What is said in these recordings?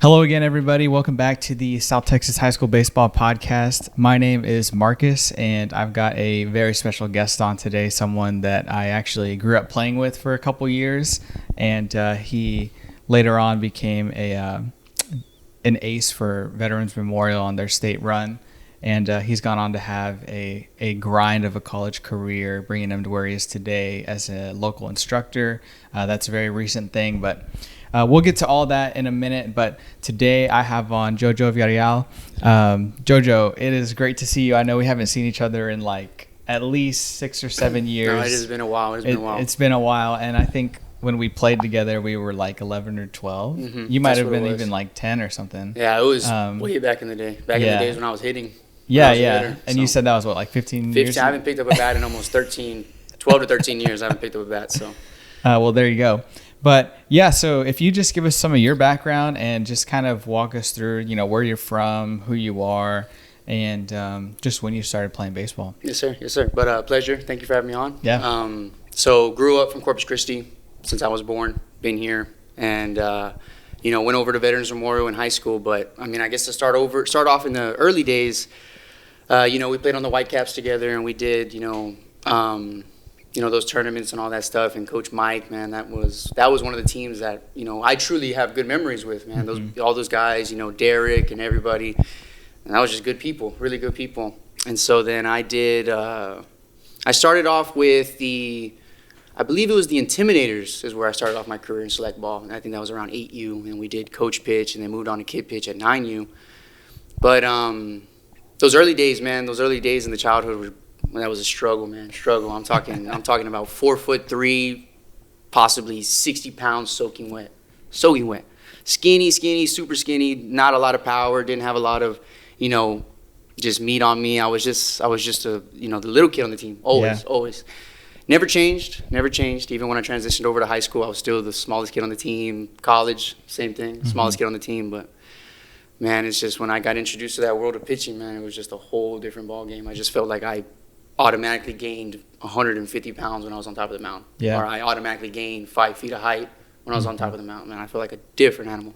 Hello again, everybody. Welcome back to the South Texas High School Baseball Podcast. My name is Marcus, and I've got a very special guest on today, someone that I actually grew up playing with for a couple years, and he later on became an ace for Veterans Memorial on their state run, and he's gone on to have a grind of a college career, bringing him to where he is today as a local instructor. That's a very recent thing, but we'll get to all that in a minute, but today I have on Jojo Villareal. Jojo, it is great to see you. I know we haven't seen each other in like at least 6 or 7 years. No, it has been a while. It's been a while, and I think when we played together, we were like 11 or 12. Mm-hmm. You might have been even like 10 or something. Yeah, it was way back in the day. Back in the days when I was hitting. Yeah. Hitter, and you said that was what, like 15 years? I haven't picked up a bat in almost 12 to 13 years. I haven't picked up a bat, so. Well, there you go. But yeah, so if you just give us some of your background and just kind of walk us through, you know, where you're from, who you are, and just when you started playing baseball. Yes, sir. Yes, sir. But pleasure. Thank you for having me on. Yeah. So grew up from Corpus Christi since I was born, been here, and went over to Veterans Memorial in high school. But I mean, I guess to start off in the early days, we played on the Whitecaps together, and we did, those tournaments and all that stuff. And Coach Mike, man, that was one of the teams that, I truly have good memories with, man. Mm-hmm. All those guys, Derek and everybody. And that was just good people, really good people. And so then I started off with I believe it was the Intimidators is where I started off my career in select ball. And I think that was around 8U. And we did coach pitch and then moved on to kid pitch at 9U. But those early days in the childhood that was a struggle, man. I'm talking about 4'3", possibly 60 pounds soaking wet. Skinny, super skinny, not a lot of power, didn't have a lot of, just meat on me. I was just a, the little kid on the team. Always. Never changed. Even when I transitioned over to high school, I was still the smallest kid on the team. College, same thing, smallest kid on the team. But man, it's just when I got introduced to that world of pitching, man, it was just a whole different ball game. I just felt like I automatically gained 150 pounds when I was on top of the mound. Yeah. Or I automatically gained 5 feet of height when I was on top of the mound. Man, I feel like a different animal.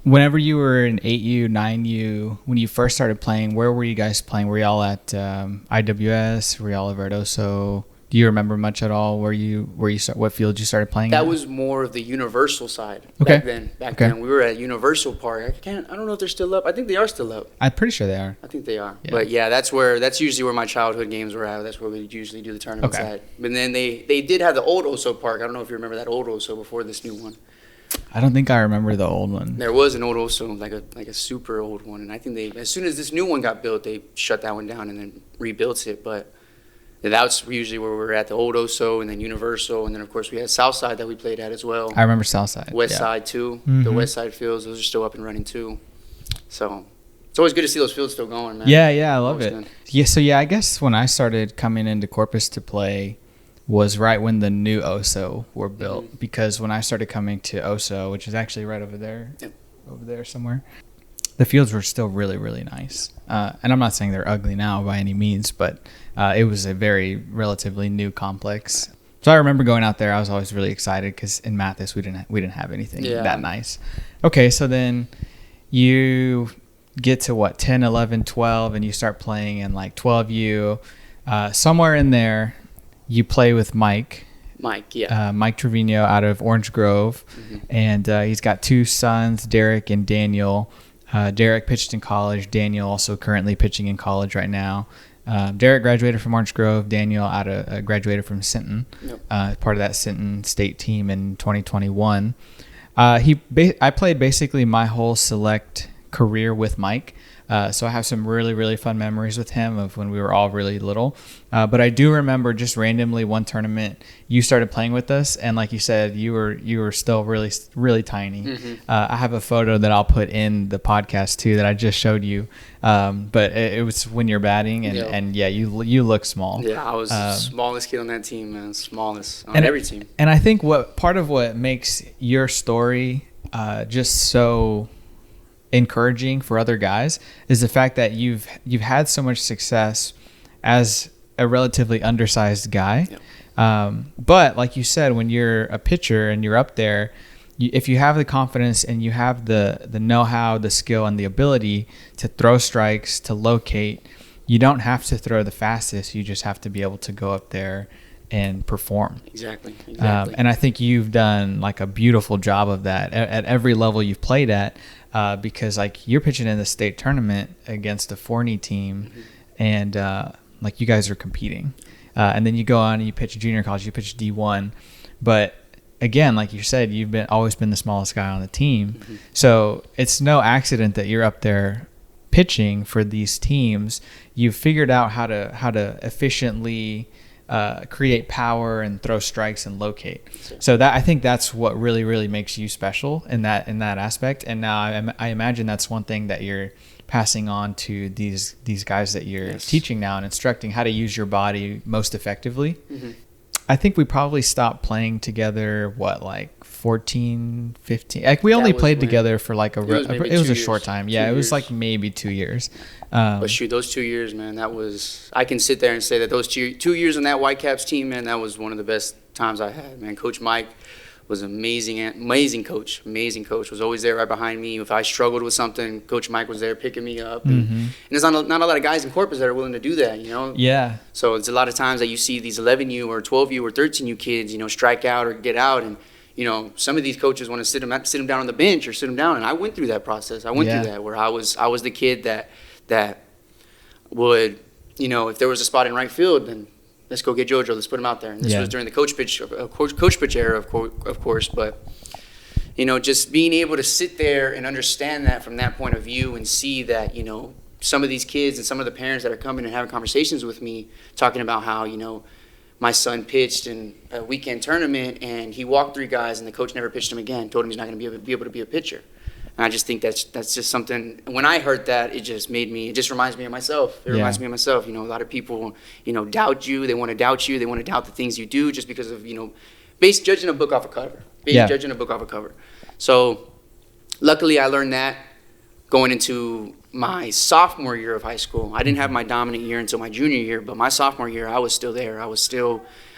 Whenever you were in 8U, 9U, when you first started playing, where were you guys playing? Were y'all at IWS? Were y'all at Verdoso? Do you remember much at all what field you started playing That at? was more of the Universal side. Okay. Back then we were at Universal Park. I don't know if they're still up. I think they are still up. I'm pretty sure they are. I think they are. Yeah. But yeah, that's usually where my childhood games were at. That's where we usually do the tournaments at. But then they did have the old Oso Park. I don't know if you remember that old Oso before this new one. I don't think I remember the old one. There was an old Oso, like a super old one, and I think as soon as this new one got built, they shut that one down and then rebuilt it. But that's usually where we were at, the old Oso, and then Universal, and then of course we had Southside that we played at as well. I remember Southside. West Side too. Mm-hmm. The West Side fields, those are still up and running too. So it's always good to see those fields still going, man. Yeah, I love it. Good. Yeah, so I guess when I started coming into Corpus to play was right when the new Oso were built, because when I started coming to Oso, which is actually right over there, over there somewhere, the fields were still really, really nice. And I'm not saying they're ugly now by any means, but it was a very relatively new complex. So I remember going out there. I was always really excited because in Mathis we didn't have anything that nice. Okay, so then you get to 10, 11, 12, and you start playing in like 12U. Somewhere in there, you play with Mike. Mike Trevino out of Orange Grove, and he's got 2 sons, Derek and Daniel. Derek pitched in college. Daniel also currently pitching in college right now. Derek graduated from Orange Grove. Daniel graduated from Sinton, part of that Sinton state team in 2021. I played basically my whole select career with Mike. So I have some really, really fun memories with him of when we were all really little. But I do remember just randomly one tournament you started playing with us, and like you said, you were still really, really tiny. I have a photo that I'll put in the podcast too that I just showed you. But it was when you're batting, and you look small. Yeah, I was the smallest kid on that team, man. Smallest on every team. And I think part of what makes your story just so encouraging for other guys is the fact that you've had so much success as a relatively undersized guy. But like you said, when you're a pitcher and you're up there, if you have the confidence and you have the know-how, the skill, and the ability to throw strikes, to locate, you don't have to throw the fastest. You just have to be able to go up there and perform. Exactly. And I think you've done like a beautiful job of that at every level you've played at, because like you're pitching in the state tournament against a Forney team, and like you guys are competing, and then you go on and you pitch junior college, you pitch D1, but again, like you said, you've always been the smallest guy on the team, so it's no accident that you're up there pitching for these teams. You've figured out how to efficiently create power and throw strikes and locate. So that, I think that's what really, really makes you special in that aspect. And now I imagine that's one thing that you're passing on to these guys that you're teaching now and instructing how to use your body most effectively. I think we probably stopped playing together, like 14, 15. Like we only played together for like it was a short time. Yeah, it was like maybe 2 years. But shoot, those 2 years, man, I can sit there and say that those 2 years on that Whitecaps team, man, that was one of the best times I had, man. Coach Mike was amazing coach, was always there right behind me. If I struggled with something, Coach Mike was there picking me up. And there's not a lot of guys in Corpus that are willing to do that, you know? Yeah. So it's a lot of times that you see these 11U or 12U or 13U kids, you know, strike out or get out, and you know, some of these coaches want to sit them down on the bench or sit them down, and I went through that process. I went through that where I was the kid that would, you know, if there was a spot in right field, then let's go get JoJo. Let's put him out there. And this was during the coach pitch era, of course. But you know, just being able to sit there and understand that from that point of view, and see that, you know, some of these kids and some of the parents that are coming and having conversations with me, talking about how, you know, my son pitched in a weekend tournament and he walked 3 guys and the coach never pitched him again, told him he's not going to be able to be a pitcher. And I just think that's just something, when I heard that, it just reminds me of myself. It reminds me of myself. You know, a lot of people, you know, doubt you. They want to doubt you. They want to doubt the things you do just because of, you know, judging a book off a cover. Judging a book off a cover. So luckily I learned that going into my sophomore year of high school. I didn't have my dominant year until my junior year, but my sophomore year, I was still there.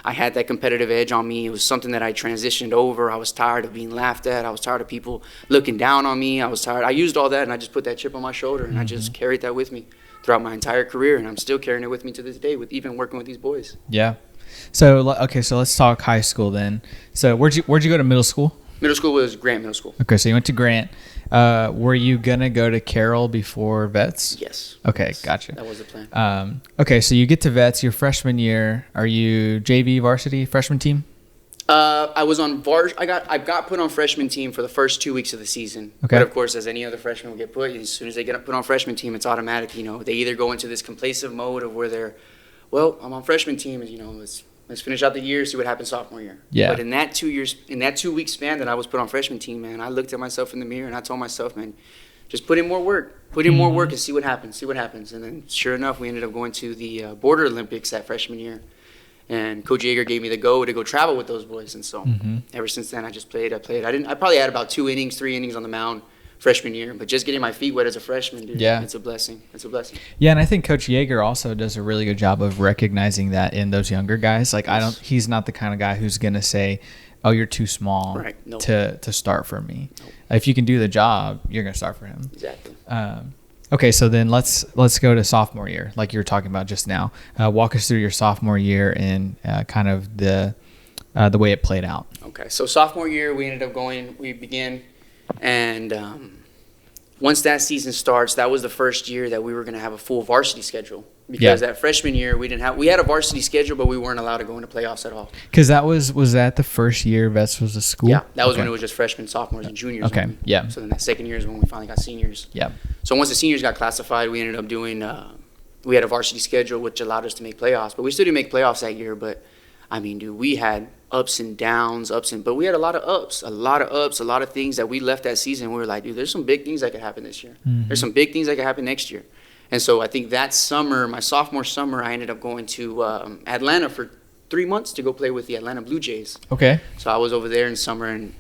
I had that competitive edge on me. It was something that I transitioned over. I was tired of being laughed at. I was tired of people looking down on me. I was tired. I used all that, and I just put that chip on my shoulder, and I just carried that with me throughout my entire career, and I'm still carrying it with me to this day, with even working with these boys. Yeah. So, okay, so let's talk high school then. So where'd you go to middle school? Middle school was Grant Middle School. Okay, so you went to Grant. Were you going to go to Carroll before Vets? Yes. Okay, yes. Gotcha. That was the plan. Okay, so you get to Vets your freshman year. Are you JV varsity freshman team? I was on I got put on freshman team for the first 2 weeks of the season. Okay. But of course, as any other freshman will get put, as soon as they get put on freshman team, it's automatic. You know, they either go into this complacent mode of where they're, well, I'm on freshman team, you know, let's finish out the year, see what happens sophomore year. Yeah. But in that 2 week span that I was put on freshman team, man, I looked at myself in the mirror and I told myself, man, just put in more work. Put in more work and see what happens. And then sure enough, we ended up going to the Border Olympics that freshman year. And Coach Yeager gave me the go to go travel with those boys. And so ever since then, I just played. I probably had about 3 innings on the mound freshman year, but just getting my feet wet as a freshman, dude, it's a blessing. Yeah, and I think Coach Yeager also does a really good job of recognizing that in those younger guys. Like, he's not the kind of guy who's going to say, oh, you're too small to start for me. Nope. If you can do the job, you're going to start for him. Exactly. Okay, so then let's go to sophomore year, like you were talking about just now. Walk us through your sophomore year and kind of the way it played out. Okay, so sophomore year, we began, and once that season starts, that was the first year that we were going to have a full varsity schedule. Because that freshman year, we had a varsity schedule, but we weren't allowed to go into playoffs at all. Because was that the first year Vets was a school? Yeah, that was when it was just freshmen, sophomores, and juniors. Okay, yeah. So then that second year is when we finally got seniors. Yeah. So once the seniors got classified, we ended up doing, we had a varsity schedule, which allowed us to make playoffs. But we still didn't make playoffs that year. But, I mean, dude, we had ups and downs, but we had a lot of ups, a lot of things that we left that season. We were like, dude, there's some big things that could happen this year. There's some big things that could happen next year. And so I think that summer, my sophomore summer, I ended up going to Atlanta for 3 months to go play with the Atlanta Blue Jays. Okay. So I was over there in summer, and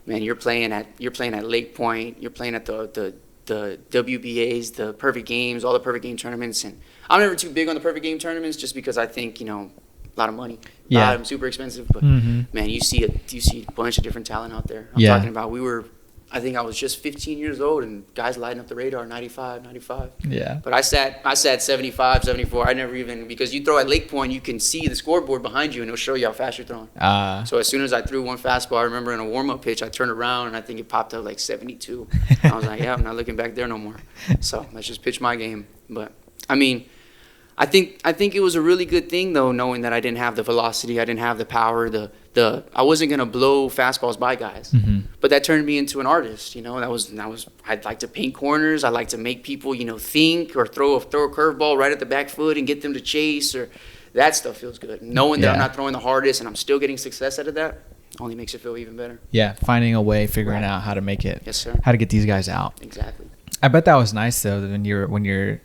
man, you're playing at Lake Point, you're playing at the WBAs, the Perfect Games, all the Perfect Game tournaments, and I'm never too big on the Perfect Game tournaments just because I think, you know, lot of money. Yeah. Super expensive, but man, you see a bunch of different talent out there. I'm talking about, I think I was just 15 years old, and guys lighting up the radar, 95. Yeah. But I sat 75, 74. I never even, because you throw at Lake Point, you can see the scoreboard behind you, and it'll show you how fast you're throwing. So as soon as I threw one fastball, I remember in a warm-up pitch, I turned around, and I think it popped up like 72. I was like, yeah, I'm not looking back there no more. So let's just pitch my game. But, I mean, I think it was a really good thing, though, knowing that I didn't have the velocity, I didn't have the power, I wasn't gonna blow fastballs by guys, but that turned me into an artist. You know, I'd like to paint corners. I like to make people, you know, think, or throw a curveball right at the back foot and get them to chase, or that stuff feels good. Knowing that I'm not throwing the hardest and I'm still getting success out of that only makes it feel even better. Yeah, finding a way, figuring out how to make it. Yes, sir. How to get these guys out. Exactly. I bet that was nice though, when you're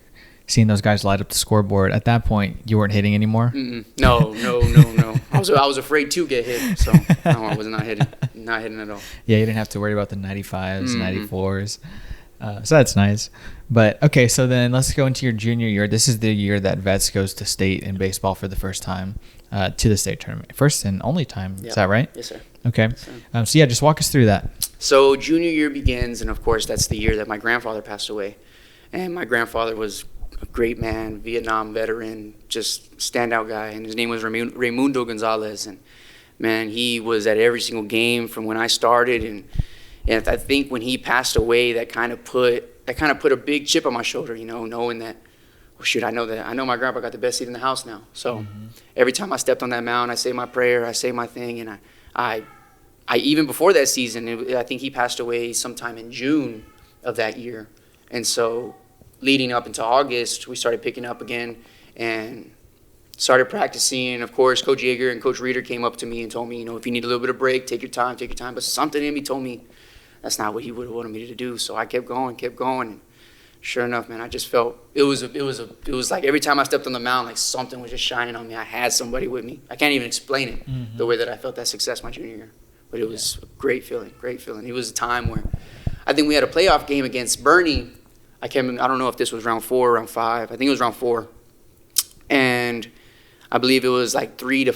seeing those guys light up the scoreboard. At that point, you weren't hitting anymore? No. I was afraid to get hit, so no, I was not hitting at all. Yeah, you didn't have to worry about the 95s, 94s. So that's nice. But, okay, so then let's go into your junior year. This is the year that Vets goes to state in baseball for the first time, to the state tournament. First and only time. Is that right? Yes, sir. Okay. Yes, sir. So, yeah, just walk us through that. So junior year begins, and, of course, that's the year that my grandfather passed away. And my grandfather was a great man, Vietnam veteran, just standout guy, and his name was Raimundo Gonzalez. And man, he was at every single game from when I started, and I think when he passed away, that kind of put a big chip on my shoulder, you know, knowing that, well, shoot, I know my grandpa got the best seat in the house now. So every time I stepped on that mound, I say my prayer, I say my thing, and I even before that season, I think he passed away sometime in June of that year, and so leading up into August, we started picking up again and started practicing. And of course, Coach Yeager and Coach Reeder came up to me and told me, you know, if you need a little bit of break, take your time. But something in me told me that's not what he would have wanted me to do. So I kept going. And sure enough, man, I just felt it was like every time I stepped on the mound, like something was just shining on me. I had somebody with me. I can't even explain it, the way that I felt that success my junior year. But it was a great feeling. It was a time where I think we had a playoff game against Bernie. I don't know if this was round 4 or round 5. I think it was round 4. And I believe it was like 3-5,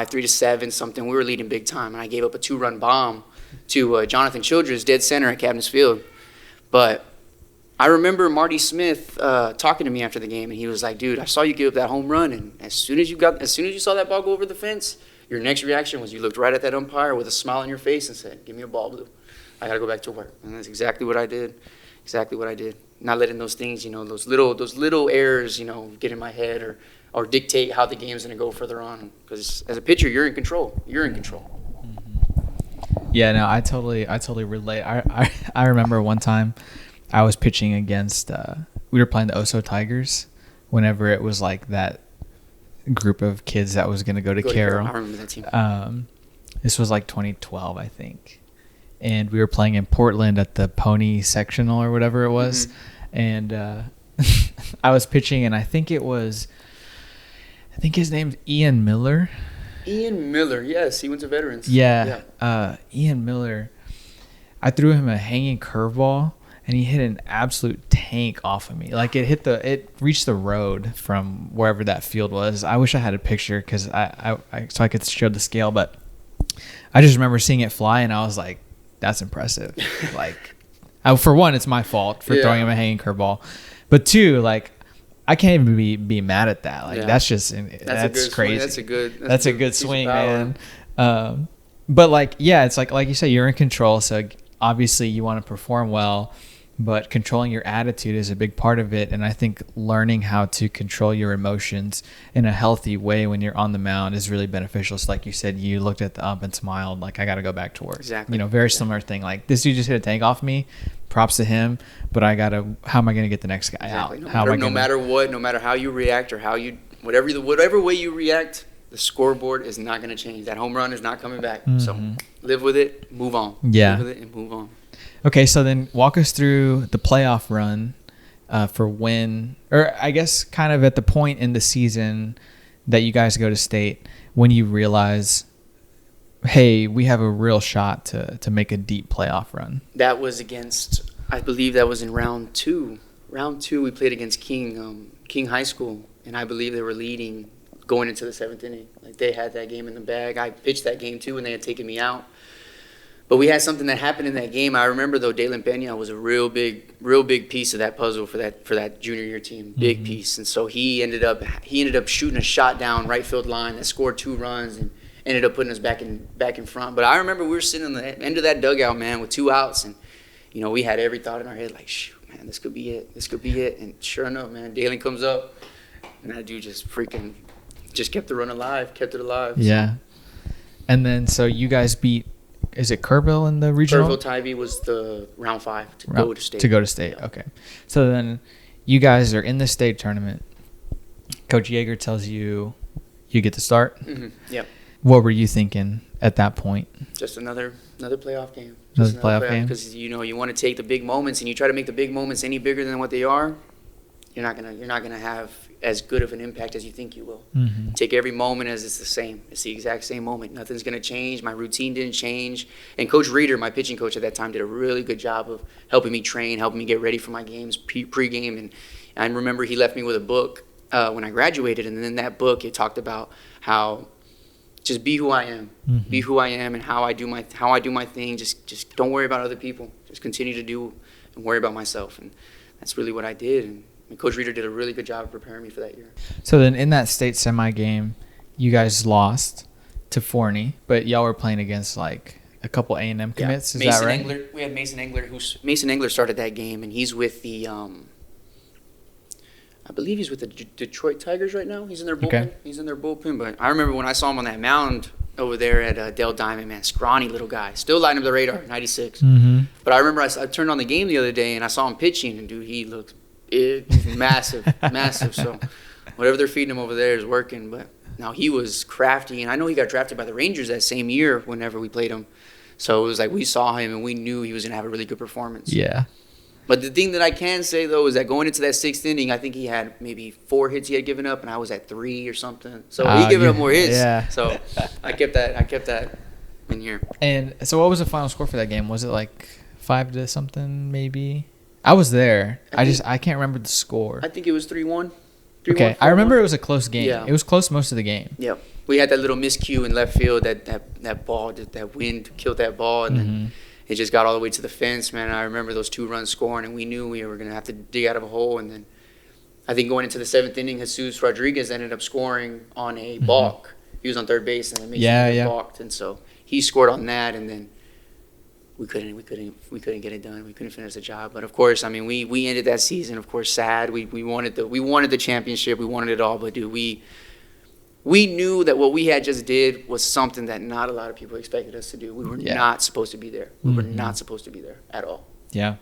3-7, something. We were leading big time. And I gave up a 2-run bomb to Jonathan Childress, dead center at Cabinets Field. But I remember Marty Smith talking to me after the game, and he was like, dude, I saw you give up that home run. And as soon as you saw that ball go over the fence, your next reaction was you looked right at that umpire with a smile on your face and said, give me a ball, Blue. I got to go back to work. And that's exactly what I did. Not letting those things, you know, those little errors, you know, get in my head or dictate how the game's going to go further on. Because as a pitcher, you're in control. Yeah, no, I totally relate. I remember one time I was pitching against, we were playing the Oso Tigers whenever it was like that group of kids that was going to go to Carroll. I remember that team. This was like 2012, I think. And we were playing in Portland at the Pony Sectional or whatever it was. And I was pitching, and I think his name's Ian Miller. Ian Miller, yes. He went to Veterans. Yeah. Ian Miller. I threw him a hanging curveball, and he hit an absolute tank off of me. Like, it reached the road from wherever that field was. I wish I had a picture so I could show the scale, but I just remember seeing it fly, and I was like, that's impressive. Like, for one, it's my fault for throwing him a hanging curveball, but two, like, I can't even be mad at that. Like, that's crazy. That's a good swing, man. But like, yeah, it's like you say, you're in control. So obviously you want to perform well, but controlling your attitude is a big part of it. And I think learning how to control your emotions in a healthy way when you're on the mound is really beneficial. So like you said, you looked at the ump and smiled, like, I got to go back to work. Exactly. You know, very similar thing. Like, this dude just hit a tank off me. Props to him, but how am I going to get the next guy out? No matter how you react or whatever way you react, the scoreboard is not going to change. That home run is not coming back. So live with it, move on. Yeah. Live with it and move on. Okay, so then walk us through the playoff run for when, or I guess kind of at the point in the season that you guys go to state, when you realize, hey, we have a real shot to make a deep playoff run. That was against, I believe that was in round 2. Round 2, we played against King High School, and I believe they were leading going into the 7th inning. Like, they had that game in the bag. I pitched that game, too, when they had taken me out. But we had something that happened in that game. I remember, though, Dalen Pena was a real big piece of that puzzle for that junior year team. Big piece. And so he ended up shooting a shot down right field line that scored 2 runs and ended up putting us back in front. But I remember we were sitting on the end of that dugout, man, with 2 outs, and we had every thought in our head, like, shoot, man, this could be it. This could be it. And sure enough, man, Dalen comes up, and that dude just kept the run alive, kept it alive. Yeah. And then so you guys beat. Is it Kerrville in the regional? Kerrville-Tybee was the round 5 to go to state. To go to state, yeah. Okay. So then you guys are in the state tournament. Coach Yeager tells you get to start. Mm-hmm. Yep. What were you thinking at that point? Just another playoff game. Another playoff game? Because you want to take the big moments, and you try to make the big moments any bigger than what they are. You're not gonna have as good of an impact as you think you will. Mm-hmm. Take every moment as it's the same. It's the exact same moment. Nothing's gonna change. My routine didn't change. And Coach Reeder, my pitching coach at that time, did a really good job of helping me train, helping me get ready for my games pre-game. And I remember he left me with a book when I graduated, and in that book it talked about how just be who I am, be who I am, and how I do my thing. Just don't worry about other people. Just continue to do and worry about myself. And that's really what I did. And Coach Reeder did a really good job of preparing me for that year. So then in that state semi game, you guys lost to Forney, but y'all were playing against like a couple A&M commits. Yeah. Is that right? Engler, we had Mason Engler. Mason Engler started that game, and he's with the I believe he's with the Detroit Tigers right now. He's in their bullpen. Okay. He's in their bullpen. But I remember when I saw him on that mound over there at Dell Diamond, man, scrawny little guy. Still lighting up the radar, 96. Mm-hmm. But I remember I turned on the game the other day, and I saw him pitching, and dude, he looked massive, massive. So whatever they're feeding him over there is working. But now he was crafty, and I know he got drafted by the Rangers that same year whenever we played him. So it was like we saw him, and we knew he was going to have a really good performance. Yeah. But the thing that I can say, though, is that going into that 6th inning, I think he had maybe 4 hits he had given up, and I was at 3 or something. So he gave up more hits. Yeah. So I kept that in here. And so what was the final score for that game? Was it like 5 to something maybe? I was there. I can't remember the score. I think it was 3-1. Okay. I remember it was a close game. Yeah. It was close most of the game. Yep. We had that little miscue in left field, that ball, that wind killed that ball, and then it just got all the way to the fence, man. I remember those 2 runs scoring, and we knew we were going to have to dig out of a hole. And then I think going into the 7th inning, Jesus Rodriguez ended up scoring on a balk. He was on third base, and it balked. And so he scored on that, and then we couldn't get it done. We couldn't finish the job. But of course, I mean, we ended that season, of course, sad. We wanted the championship. We wanted it all. But dude, we knew that what we had just did was something that not a lot of people expected us to do. We were not supposed to be there. We were not supposed to be there at all. Yeah.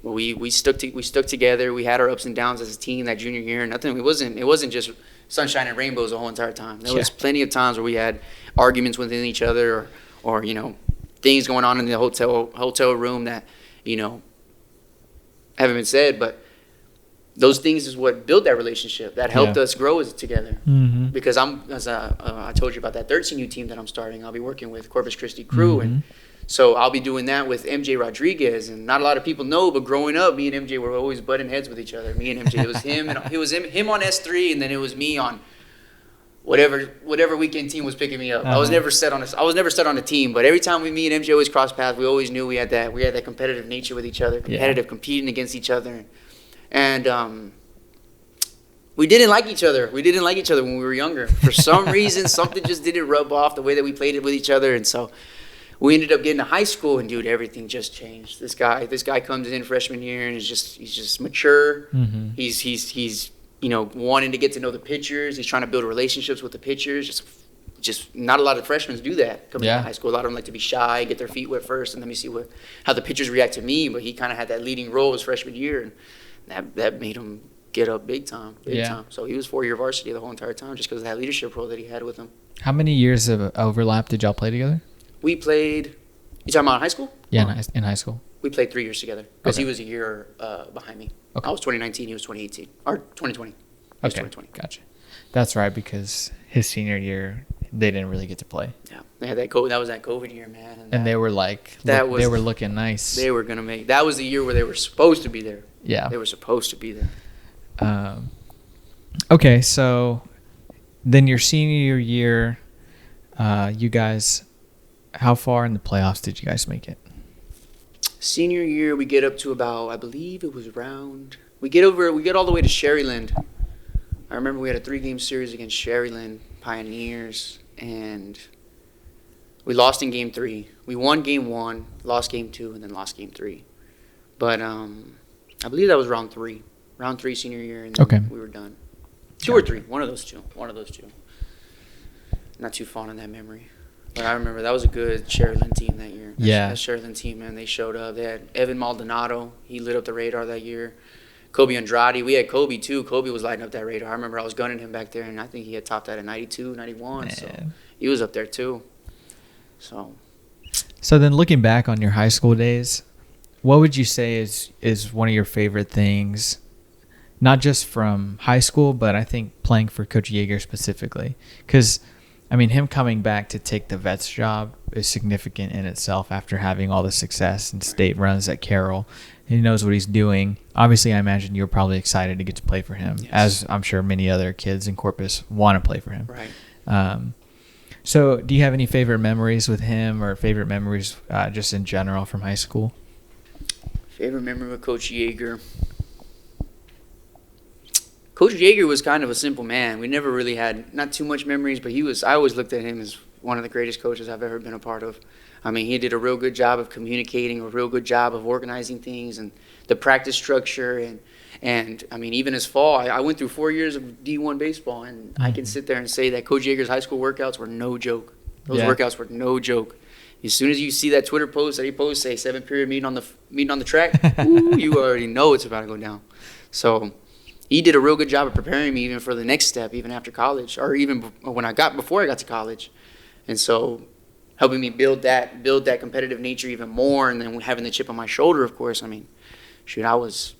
But we stuck together. We had our ups and downs as a team that junior year. Nothing. It wasn't just sunshine and rainbows the whole entire time. There was plenty of times where we had arguments within each other, or things going on in the hotel room that haven't been said, but those things is what built that relationship, that helped us grow as together. Mm-hmm. Because I told you about that 13U team that I'm starting. I'll be working with Corpus Christi crew, and so I'll be doing that with MJ Rodriguez. And not a lot of people know, but growing up, me and MJ were always butting heads with each other. Me and MJ, it was him, and it was him on S3, and then it was me on whatever weekend team was picking me up. I was never set on a team, but every time me and MJ always crossed paths, we always knew we had that competitive nature with each other, competing against each other. And we didn't like each other. We didn't like each other when we were younger. For some reason, something just didn't rub off the way that we played it with each other. And so we ended up getting to high school, and dude, everything just changed. This guy comes in freshman year, and he's just mature. Mm-hmm. He's wanting to get to know the pitchers. He's trying to build relationships with the pitchers. Just not a lot of freshmen do that coming into high school. A lot of them like to be shy, get their feet wet first, and let me see how the pitchers react to me. But he kind of had that leading role his freshman year, and that made him get up big time. So he was 4-year varsity the whole entire time just because of that leadership role that he had with him. How many years of overlap did y'all play together? We played. You talking about high school? Yeah, in high school. We played 3 years together because he was a year behind me. Okay. I was 2019. He was 2018 or 2020. Okay, 2020. Gotcha. That's right, because his senior year they didn't really get to play. Yeah, they had that COVID. That was that COVID year, man. And they were like, they were looking nice. They were gonna make. That was the year where they were supposed to be there. Yeah, they were supposed to be there. Okay, so then your senior year, you guys, how far in the playoffs did you guys make it? Senior year, we get up to about, I believe it was we get all the way to Sherryland. I remember we had a 3-game series against Sherryland Pioneers, and we lost in game 3. We won game 1, lost game 2, and then lost game 3. But I believe that was round 3 senior year, and then we were done. 2 or 3, one of those two. Not too fond of that memory. But I remember that was a good Sherryland team that year. That Sherryland team, man, they showed up. They had Evan Maldonado. He lit up the radar that year. Kobe Andrade. We had Kobe, too. Kobe was lighting up that radar. I remember I was gunning him back there, and I think he had topped that at 92, 91. Man. So he was up there, too. So then looking back on your high school days, what would you say is one of your favorite things, not just from high school, but I think playing for Coach Yeager specifically? Because I mean, him coming back to take the vets job is significant in itself after having all the success and state runs at Carroll. He knows what he's doing. Obviously, I imagine you were probably excited to get to play for him, as I'm sure many other kids in Corpus want to play for him. Right. So do you have any favorite memories with him or favorite memories just in general from high school? Favorite memory with Coach Yeager? Coach Yeager was kind of a simple man. We never really had not too much memories, but I always looked at him as one of the greatest coaches I've ever been a part of. I mean, he did a real good job of communicating, a real good job of organizing things and the practice structure. And I mean, even as fall, I went through 4 years of D1 baseball, and I can sit there and say that Coach Yeager's high school workouts were no joke. Those workouts were no joke. As soon as you see that Twitter post that he posts, say 7th period meeting on the track, ooh, you already know it's about to go down. So he did a real good job of preparing me even for the next step, even after college, or even before I got to college. And so helping me build that competitive nature even more, and then having the chip on my shoulder, of course. I mean, shoot, I was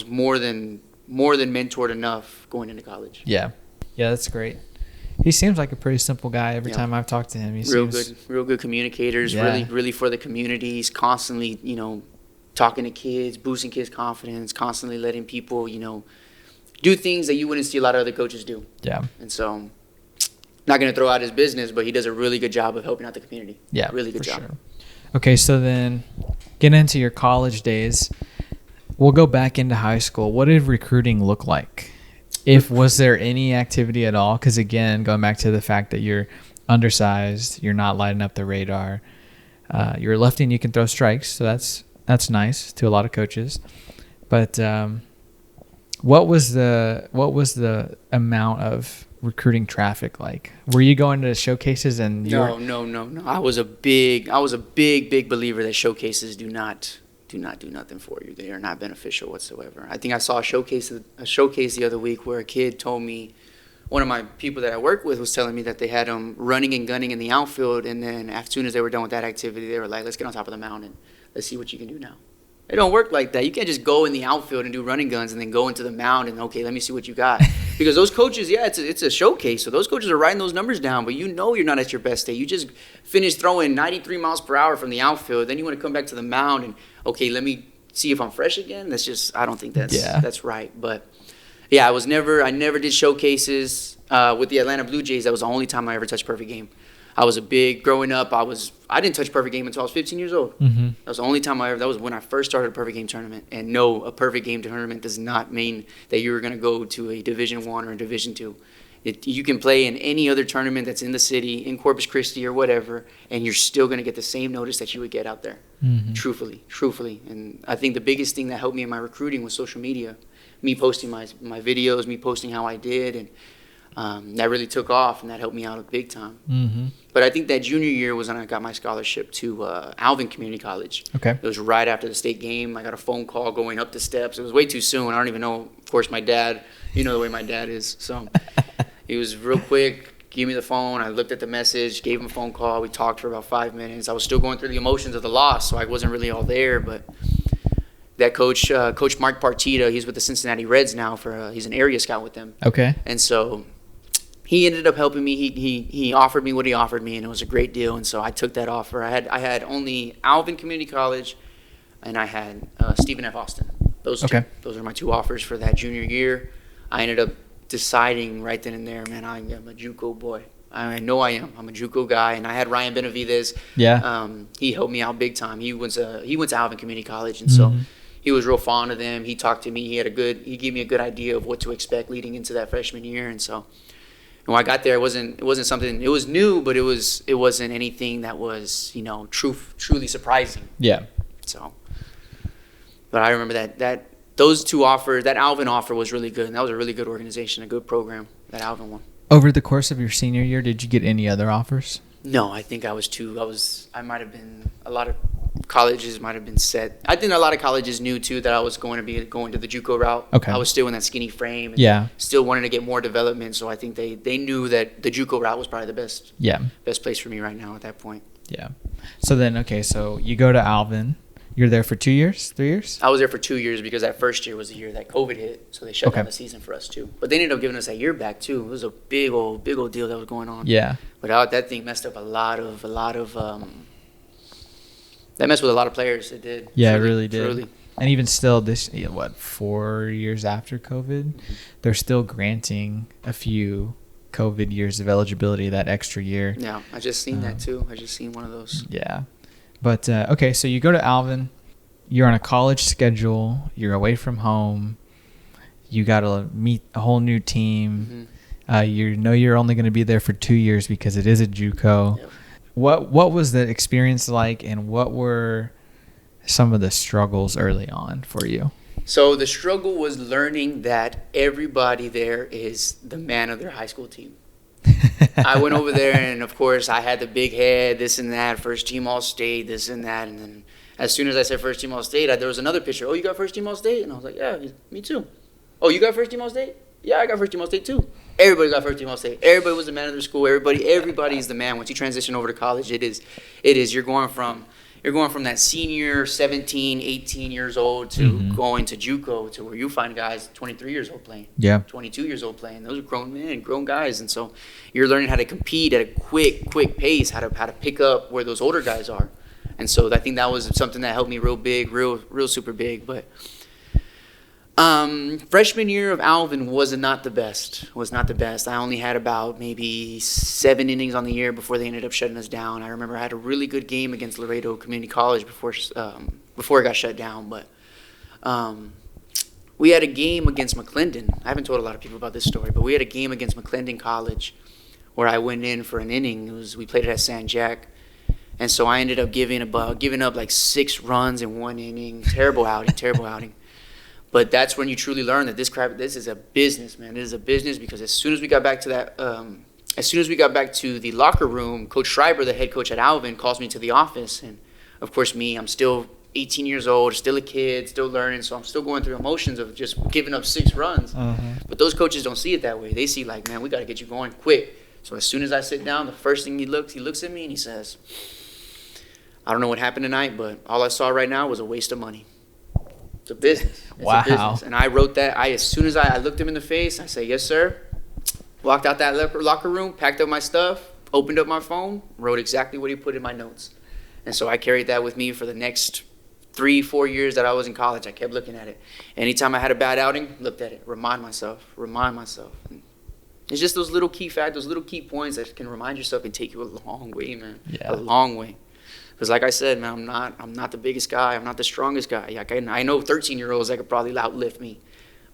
more than mentored enough going into college. Yeah, that's great. He seems like a pretty simple guy. Every time I've talked to him, he real good communicators. Really for the community. He's constantly, talking to kids, boosting kids' confidence, constantly letting people, do things that you wouldn't see a lot of other coaches do. Yeah. And so, not going to throw out his business, but he does a really good job of helping out the community. Yeah, really good job. Sure. Okay, so then getting into your college days, we'll go back into high school. What did recruiting look like? Was there any activity at all? Because again, going back to the fact that you're undersized, you're not lighting up the radar. You're a lefty and you can throw strikes, so that's nice to a lot of coaches. But what was the amount of recruiting traffic like? Were you going to showcases and No. I was a big believer that showcases do not do nothing for you. They are not beneficial whatsoever. I think I saw a showcase the other week where a kid told me, one of my people that I work with was telling me that they had them running and gunning in the outfield, and then as soon as they were done with that activity, they were like, let's get on top of the mountain. Let's see what you can do now. It don't work like that. You can't just go in the outfield and do running guns and then go into the mound and, okay, let me see what you got. Because those coaches, it's a showcase. So those coaches are writing those numbers down, but you're not at your best state. You just finished throwing 93 miles per hour from the outfield. Then you want to come back to the mound and, okay, let me see if I'm fresh again. I don't think that's right. But, yeah, I never did showcases. With the Atlanta Blue Jays, that was the only time I ever touched perfect game. Growing up, I didn't touch perfect game until I was 15 years old. Mm-hmm. That was the only time that was when I first started a perfect game tournament. And no, a perfect game tournament does not mean that you're going to go to a Division I or a Division II. You can play in any other tournament that's in the city, in Corpus Christi or whatever, and you're still going to get the same notice that you would get out there. Mm-hmm. Truthfully. And I think the biggest thing that helped me in my recruiting was social media. Me posting my videos, me posting how I did, and that really took off, and that helped me out big time. Mm-hmm. But I think that junior year was when I got my scholarship to Alum Community College. Okay. It was right after the state game. I got a phone call going up the steps. It was way too soon. I don't even know. Of course, my dad, you know the way my dad is. So he was real quick, gave me the phone. I looked at the message, gave him a phone call. We talked for about 5 minutes. I was still going through the emotions of the loss, so I wasn't really all there. But that coach, Coach Mark Partita, he's with the Cincinnati Reds now. He's an area scout with them. Okay. And so he ended up helping me. He offered me what he offered me, and it was a great deal. And so I took that offer. I had only Alvin Community College, and I had Stephen F. Austin. Those two. Okay. Those are my two offers for that junior year. I ended up deciding right then and there, man, I am a JUCO boy. I know I am. I'm a JUCO guy, and I had Ryan Benavidez. Yeah. He helped me out big time. He went to Alvin Community College, and so he was real fond of them. He talked to me. He gave me a good idea of what to expect leading into that freshman year, and so when I got there, it wasn't something. It was new, but it wasn't anything that was truly surprising. Yeah. So, but I remember that those two offers, that Alvin offer was really good, and that was a really good organization, a good program, that Alvin one. Over the course of your senior year, did you get any other offers? No, I think I might have been, a lot of colleges might have been set. I think a lot of colleges knew too that I was going to be going to the JUCO route. Okay. I was still in that skinny frame. And still wanted to get more development, so I think they knew that the JUCO route was probably the best place for me right now at that point. Yeah. So then, okay, so you go to Alvin. You're there for 2 years, 3 years? I was there for 2 years because that first year was the year that COVID hit, so they shut down the season for us too. But they ended up giving us that year back too. It was a big old deal that was going on. Yeah. But that thing messed up a lot of that messed with a lot of players. It did. Yeah, it really did. Truly. And even still, 4 years after COVID, they're still granting a few COVID years of eligibility, that extra year. Yeah, I just seen that too. I just seen one of those. Yeah. But, okay, so you go to Alvin. You're on a college schedule. You're away from home. You got to meet a whole new team. You're only going to be there for 2 years because it is a JUCO. Yep. What was the experience like, and what were some of the struggles early on for you? So the struggle was learning that everybody there is the man of their high school team. I went over there, and of course I had the big head, this and that, first team All-State, this and that, and then as soon as I said first team All-State, there was another picture. Oh, you got first team All-State? And I was like, yeah, me too. Oh, you got first team All-State? Yeah, I got first team All-State too. Everybody got first team All-State. Everybody was the man of their school. Everybody's the man. Once you transition over to college, it is. You're going from that senior 17, 18 years old to going to JUCO, to where you find guys 23 years old playing. Yeah. 22 years old playing. Those are grown guys. And so you're learning how to compete at a quick pace, how to pick up where those older guys are. And so I think that was something that helped me real big, real super big. But freshman year of Alvin was not the best. I only had about maybe 7 innings on the year before they ended up shutting us down. I remember I had a really good game against Laredo Community College before it got shut down. But we had a game against McClendon. I haven't told a lot of people about this story, but we had a game against McClendon College where I went in for an inning. We played it at San Jack. And so I ended up giving up like 6 runs in 1 inning. Terrible outing. But that's when you truly learn that this is a business, man. It is a business, because as soon as we got back to the locker room, Coach Schreiber, the head coach at Alvin, calls me to the office. And of course, I'm still 18 years old, still a kid, still learning. So I'm still going through emotions of just giving up 6 runs. But those coaches don't see it that way. They see like, man, we got to get you going quick. So as soon as I sit down, the first thing he looks at me and he says, I don't know what happened tonight, but all I saw right now was a waste of money. It's a business. Wow. A business. And I wrote that. As soon as I looked him in the face, I said, yes, sir. Walked out that locker room, packed up my stuff, opened up my phone, wrote exactly what he put in my notes. And so I carried that with me for the next 3-4 years that I was in college. I kept looking at it. Anytime I had a bad outing, looked at it, remind myself. And it's just those little key facts, those little key points that can remind yourself and take you a long way, man. Yeah. A long way. Because like I said, man, I'm not the biggest guy. I'm not the strongest guy. I know 13-year-olds that could probably outlift me.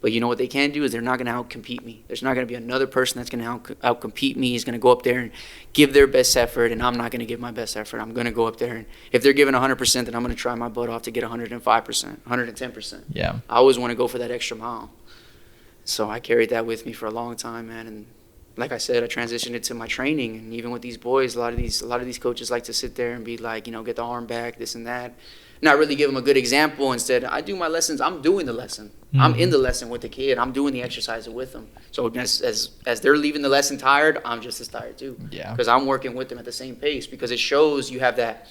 But you know what they can do is they're not going to outcompete me. There's not going to be another person that's going to outcompete me. He's going to go up there and give their best effort, and I'm not going to give my best effort. I'm going to go up there, and if they're giving 100%, then I'm going to try my butt off to get 105%, 110%. Yeah. I always want to go for that extra mile. So I carried that with me for a long time, man. And like I said, I transitioned it to my training, and even with these boys, a lot of these coaches like to sit there and be like, get the arm back, this and that. Not really give them a good example. Instead, I do my lessons. I'm doing the lesson. I'm in the lesson with the kid. I'm doing the exercise with them. So as they're leaving the lesson tired, I'm just as tired too. Yeah. Because I'm working with them at the same pace, because it shows you have that,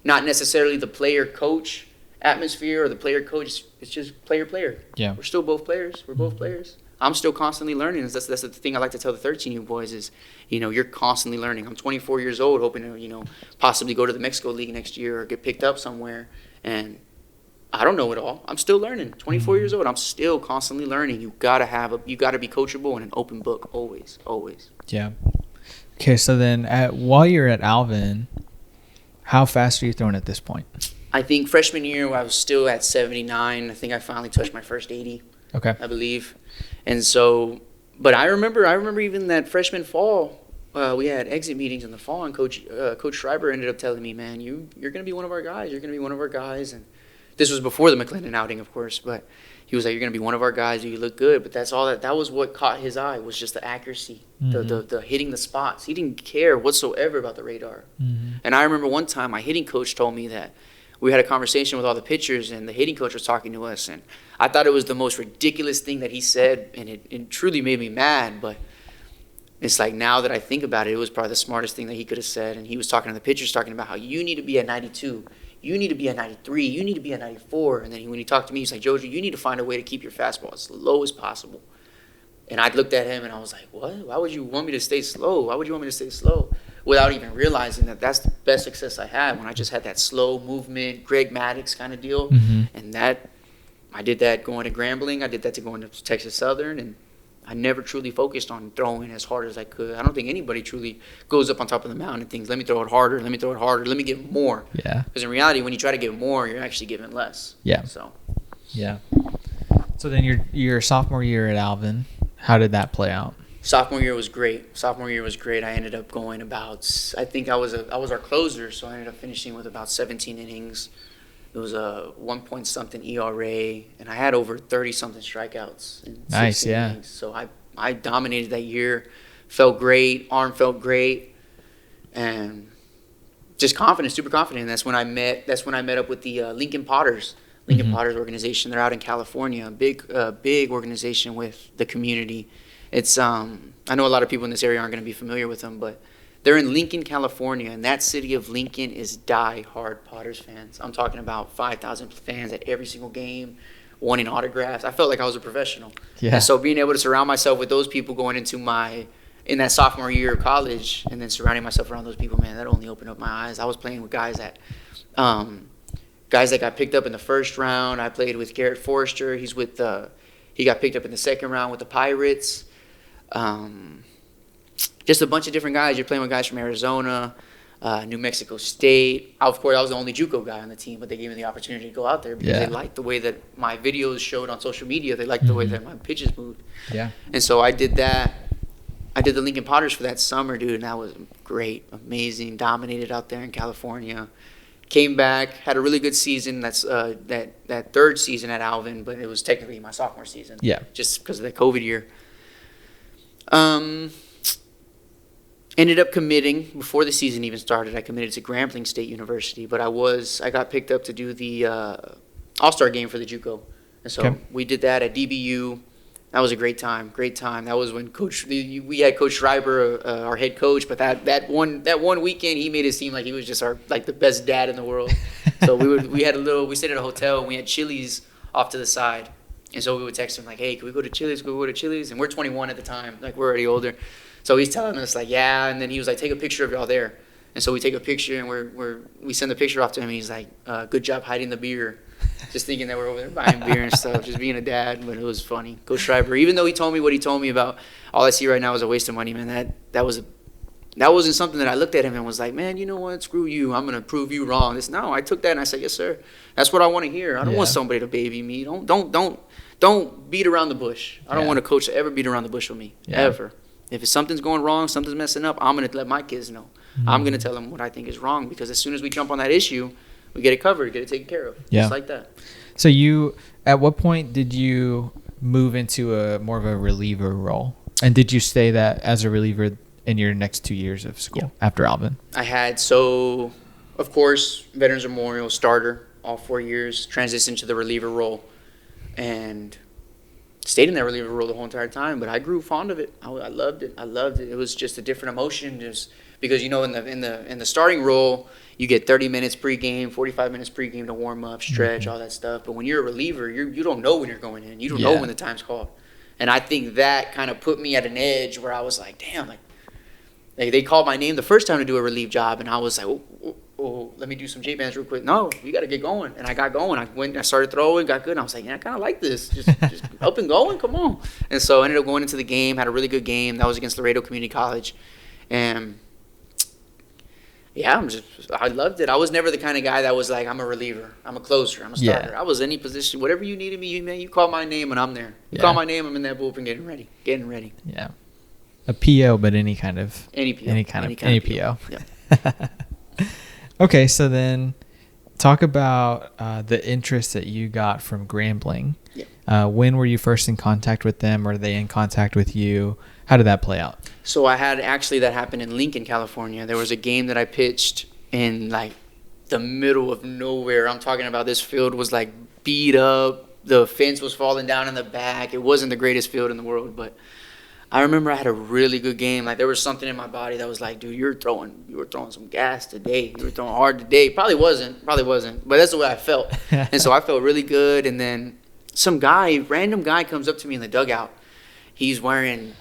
not necessarily the player-coach atmosphere or the player-coach. It's just player-player. Yeah. We're still both players. We're both players. I'm still constantly learning. That's the thing I like to tell the 13-year boys is, you're constantly learning. I'm 24 years old, hoping to, possibly go to the Mexico League next year or get picked up somewhere. And I don't know it all. I'm still learning. 24 years old. I'm still constantly learning. You gotta be coachable and an open book always. Yeah. Okay, so then while you're at Alvin, how fast are you throwing at this point? I think freshman year I was still at 79. I think I finally touched my first 80. Okay. I believe. And so, but I remember even that freshman fall, we had exit meetings in the fall, and Coach Schreiber ended up telling me, man, you're gonna be one of our guys. You're gonna be one of our guys. And this was before the McLennan outing, of course, but he was like, you're going to be one of our guys. You look good. But that's all that was what caught his eye, was just the accuracy, the hitting the spots. He didn't care whatsoever about the radar. And I remember one time my hitting coach told me that we had a conversation with all the pitchers, and the hitting coach was talking to us. And I thought it was the most ridiculous thing that he said, and it truly made me mad. But it's like, now that I think about it, it was probably the smartest thing that he could have said. And he was talking to the pitchers, talking about how you need to be at 92. You need to be at 93. You need to be at 94. And then when he talked to me, he's like, Jojo, you need to find a way to keep your fastball as low as possible. And I looked at him and I was like, what? Why would you want me to stay slow? Why would you want me to stay slow? Without even realizing that that's the best success I had, when I just had that slow movement, Greg Maddux kind of deal. And I did that going to Grambling. I did that to going to Texas Southern. And I never truly focused on throwing as hard as I could. I don't think anybody truly goes up on top of the mountain and thinks, let me throw it harder, let me give more. Yeah. Because in reality, when you try to give more, you're actually giving less. Yeah. So. Yeah. So then your sophomore year at Alvin, how did that play out? Sophomore year was great. I ended up going I think I was our closer, so I ended up finishing with about 17 innings. It was a 1-point-something ERA, and I had over 30-something strikeouts. Nice, yeah. Innings. So I dominated that year. Felt great. Arm felt great, and just confident, super confident. And that's when I met up with the Lincoln Potters. Potters organization. They're out in California. A big organization with the community. It's I know a lot of people in this area aren't going to be familiar with them, but they're in Lincoln, California, and that city of Lincoln is die-hard Potters fans. I'm talking about 5,000 fans at every single game, wanting autographs. I felt like I was a professional. Yeah. And so being able to surround myself with those people going into in that sophomore year of college, and then surrounding myself around those people, man, that only opened up my eyes. I was playing with guys that got picked up in the first round. I played with Garrett Forrester. He got picked up in the second round with the Pirates. Just a bunch of different guys. You're playing with guys from Arizona, New Mexico State. Of course, I was the only JUCO guy on the team, but they gave me the opportunity to go out there because they liked the way that my videos showed on social media. They liked the way that my pitches moved. Yeah. And so I did that. I did the Lincoln Potters for that summer, dude, and that was great, amazing. Dominated out there in California. Came back, had a really good season. That's that third season at Alvin, but it was technically my sophomore season. Yeah. Just because of the COVID year. Ended up committing before the season even started. I committed to Grambling State University, but I got picked up to do the All-Star game for the JUCO, and so we did that at DBU. That was a great time. That was when we had Coach Schreiber, our head coach, but that one weekend he made it seem like he was just the best dad in the world. So we stayed at a hotel and we had Chili's off to the side. And so we would text him like, hey, can we go to Chili's? And we're 21 at the time. Like, we're already older. So he's telling us like, yeah. And then he was like, take a picture of y'all there. And so we take a picture and we send the picture off to him. And he's like, good job hiding the beer. Just thinking that we're over there buying beer and stuff, just being a dad. But it was funny. Coach Schreiber, even though he told me what he told me about all I see right now is a waste of money, man, that wasn't something that I looked at him and was like, man, you know what? Screw you. I'm going to prove you wrong. No, I took that and I said, yes, sir. That's what I want to hear. I don't want somebody to baby me. Don't beat around the bush. I don't want a coach to ever beat around the bush with me, ever. If something's going wrong, something's messing up, I'm going to let my kids know. I'm going to tell them what I think is wrong, because as soon as we jump on that issue, we get it covered, get it taken care of. Just like that. So at what point did you move into a more of a reliever role? And did you stay that as a reliever in your next 2 years of school after Alvin? I had, of course, Veterans Memorial, starter, all 4 years, transitioned to the reliever role, and stayed in that reliever role the whole entire time. But I grew fond of it. I loved it. It was just a different emotion, just because, in the starting role, you get 30 minutes pregame, 45 minutes pregame to warm up, stretch, all that stuff. But when you're a reliever, you don't know when you're going in. You don't know when the time's called. And I think that kind of put me at an edge where I was like, damn, like they called my name the first time to do a relief job, and I was like, well, let me do some J-bands real quick. No, you got to get going. And I got going. I went, I started throwing, got good. And I was like, yeah, I kind of like this. Just up and going, come on. And so I ended up going into the game, had a really good game. That was against Laredo Community College. And yeah, I loved it. I was never the kind of guy that was like, I'm a reliever, I'm a closer, I'm a starter. Yeah. I was any position, whatever you needed me, man, you call my name and I'm there. You call my name, I'm in that bullpen getting ready. Yeah. A PO, but any kind of PO. Any kind of PO. Yeah. Okay, so then talk about the interest that you got from Grambling. Yeah. When were you first in contact with them? Were they in contact with you? How did that play out? So I had actually that happened in Lincoln, California. There was a game that I pitched in like the middle of nowhere. I'm talking about this field was like beat up. The fence was falling down in the back. It wasn't the greatest field in the world, but I remember I had a really good game. Like there was something in my body that was like, dude, you were throwing some gas today. You were throwing hard today. Probably wasn't, but that's the way I felt. And so I felt really good. And then some random guy comes up to me in the dugout. He's wearing,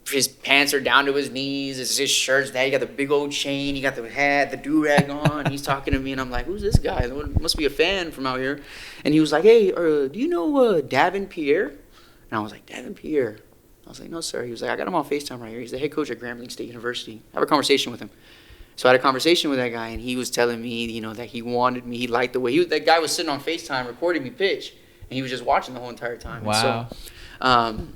his pants are down to his knees. His shirt's down. He got the big old chain. He got the hat, the do-rag on. He's talking to me, and I'm like, who's this guy? Must be a fan from out here. And he was like, hey, do you know Davin Pierre? And I was like, Davin Pierre? I was like, no, sir. He was like, I got him on FaceTime right here. He's the head coach at Grambling State University. I have a conversation with him. So I had a conversation with that guy, and he was telling me, that he wanted me. He liked the way that guy was sitting on FaceTime recording me pitch, and he was just watching the whole entire time. Wow. And so,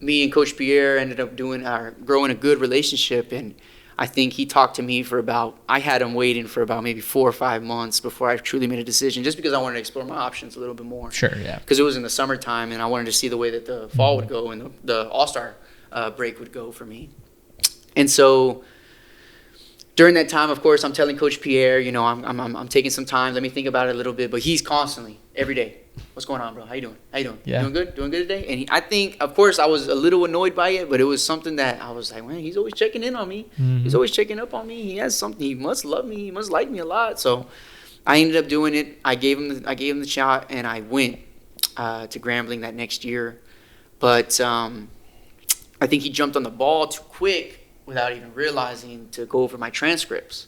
me and Coach Pierre ended up growing a good relationship, and I think he talked to me I had him waiting for about maybe 4 or 5 months before I truly made a decision, just because I wanted to explore my options a little bit more. Sure, yeah. Because it was in the summertime, and I wanted to see the way that the fall would go and the All-Star break would go for me. And so during that time, of course, I'm telling Coach Pierre, I'm taking some time. Let me think about it a little bit. But he's constantly, every day, what's going on, bro? How you doing? Yeah. Doing good? Doing good today? And I think, of course, I was a little annoyed by it, but it was something that I was like, man, he's always checking in on me. Mm-hmm. He's always checking up on me. He has something. He must love me. He must like me a lot. So I ended up doing it. I gave him the shot, and I went to Grambling that next year. But I think he jumped on the ball too quick without even realizing to go over my transcripts.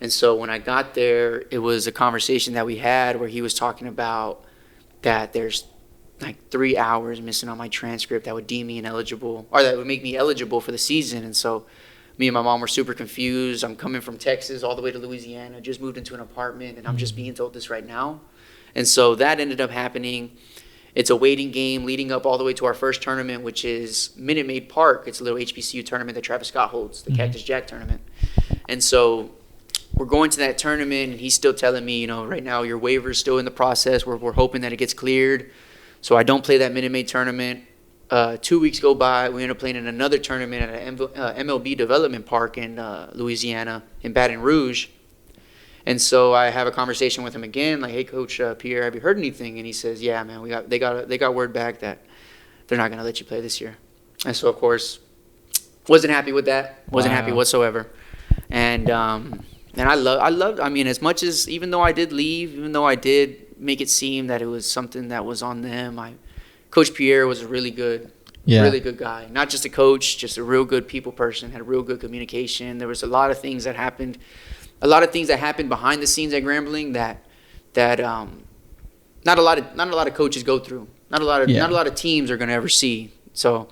And so when I got there, it was a conversation that we had where he was talking about that there's like 3 hours missing on my transcript that would deem me ineligible, or that would make me eligible for the season. And so me and my mom were super confused. I'm coming from Texas all the way to Louisiana, just moved into an apartment, and I'm just being told this right now. And so that ended up happening. It's a waiting game leading up all the way to our first tournament, which is Minute Maid Park. It's a little HBCU tournament that Travis Scott holds, the Cactus Jack tournament. And so we're going to that tournament, and he's still telling me, right now your waiver's still in the process. We're hoping that it gets cleared. So I don't play that Minute Maid tournament. 2 weeks go by. We end up playing in another tournament at an MLB development park in Louisiana, in Baton Rouge. And so I have a conversation with him again, like, hey, Coach Pierre, have you heard anything? And he says, yeah, man, they got word back that they're not going to let you play this year. And so, of course, wasn't happy with that. Wasn't happy whatsoever. And I loved. I mean, as much as, even though I did leave, even though I did make it seem that it was something that was on them, Coach Pierre was a really good guy. Not just a coach, just a real good people person. Had a real good communication. There was a lot of things that happened. A lot of things that happened behind the scenes at Grambling that not a lot of coaches go through. Not a lot of teams are going to ever see. So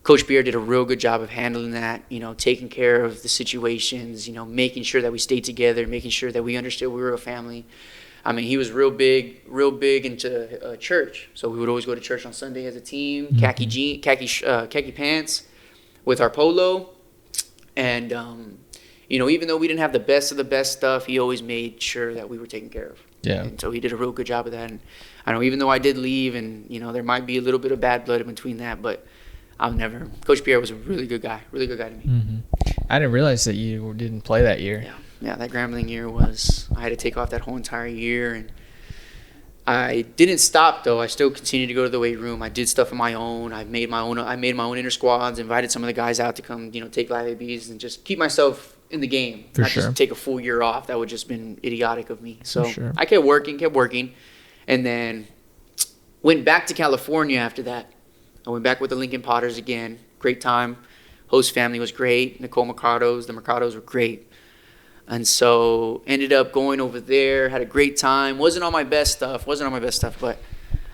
Coach Pierre did a real good job of handling that, taking care of the situations, making sure that we stayed together, making sure that we understood we were a family. I mean, he was real big into church. So we would always go to church on Sunday as a team, khaki pants with our polo. And, even though we didn't have the best of the best stuff, he always made sure that we were taken care of. Yeah. And so he did a real good job of that. And I know, even though I did leave, and, there might be a little bit of bad blood in between that, but Coach Pierre was a really good guy to me. Mm-hmm. I didn't realize that you didn't play that year. Yeah, that Grambling year I had to take off that whole entire year, and I didn't stop though. I still continued to go to the weight room. I did stuff on my own. I made my own inner squads, invited some of the guys out to come, take live ABs and just keep myself in the game. For not sure. Just take a full year off. That would just been idiotic of me. So sure. I kept working, and then went back to California after that. I went back with the Lincoln Potters again. Great time. Host family was great. Nicole Mercados. The Mercados were great. And so ended up going over there, had a great time. Wasn't on my best stuff, but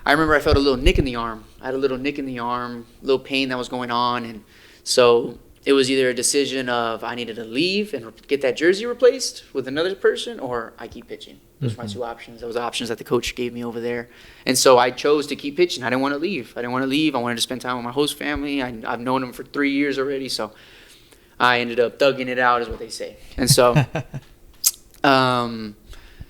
I remember I felt a little nick in the arm. I had a little nick in the arm, a little pain that was going on. And so it was either a decision of I needed to leave and get that jersey replaced with another person, or I keep pitching. Those were my two options. Those were options that the coach gave me over there. And so I chose to keep pitching. I didn't want to leave. I wanted to spend time with my host family. I've known them for 3 years already, so I ended up thugging it out, is what they say. And so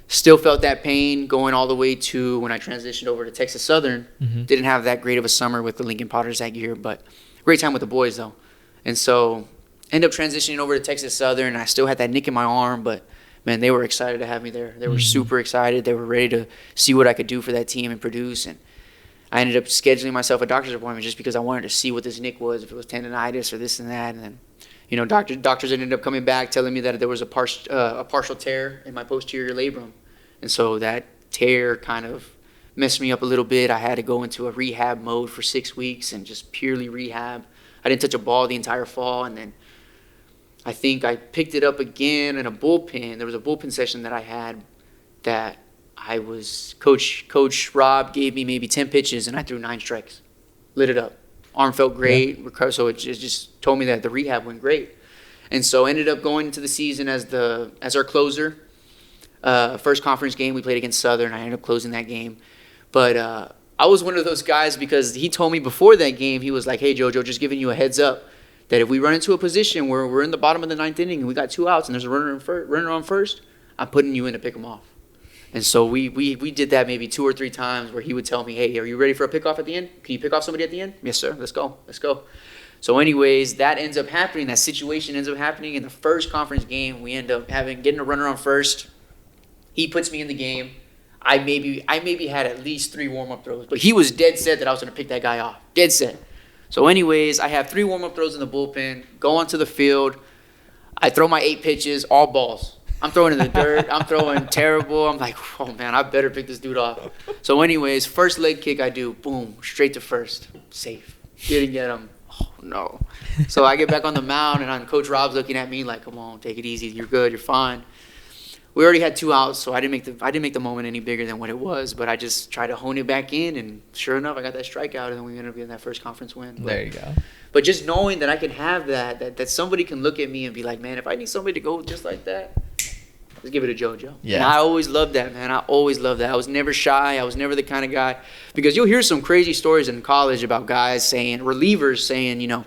still felt that pain going all the way to when I transitioned over to Texas Southern. Didn't have that great of a summer with the Lincoln Potters that year, but great time with the boys, though. And so ended up transitioning over to Texas Southern. I still had that nick in my arm, but, man, they were excited to have me there. They were super excited. They were ready to see what I could do for that team and produce. And I ended up scheduling myself a doctor's appointment just because I wanted to see what this nick was, if it was tendonitis or this and that. And then, doctors ended up coming back telling me that there was a partial tear in my posterior labrum. And so that tear kind of messed me up a little bit. I had to go into a rehab mode for 6 weeks and just purely rehab. I didn't touch a ball the entire fall, and then I think I picked it up again in a bullpen. There was a bullpen session that I had that Coach Rob gave me maybe 10 pitches, and I threw 9 strikes. Lit it up. Arm felt great, so it just told me that the rehab went great. And so ended up going into the season as our closer. First conference game we played against Southern. I ended up closing that game. But I was one of those guys because he told me before that game, he was like, hey, JoJo, just giving you a heads up that if we run into a position where we're in the bottom of the 9th inning and we got 2 outs and there's a runner on first, I'm putting you in to pick them off. And so we did that maybe 2 or 3 times where he would tell me, hey, are you ready for a pickoff at the end? Can you pick off somebody at the end? Yes, sir. Let's go. So anyways, that ends up happening. That situation ends up happening in the first conference game. We end up getting a runner on first. He puts me in the game. I maybe had at least 3 warm-up throws, but he was dead set that I was going to pick that guy off. Dead set. So anyways, I have 3 warm-up throws in the bullpen, go onto the field. I throw my 8 pitches, all balls. I'm throwing in the dirt. I'm throwing terrible. I'm like, oh, man, I better pick this dude off. So anyways, first leg kick I do, boom, straight to first. Safe. Didn't get him. Oh, no. So I get back on the mound, and Coach Rob's looking at me like, come on, take it easy. You're good. You're fine. We already had 2 outs, so I didn't make the moment any bigger than what it was. But I just tried to hone it back in, and sure enough, I got that strikeout, and then we ended up getting that first conference win. There you go. But just knowing that I can have that somebody can look at me and be like, man, if I need somebody to go just like that, let's give it to JoJo. Yeah. And I always loved that, man. I always loved that. I was never shy. I was never the kind of guy. Because you'll hear some crazy stories in college about guys relievers saying,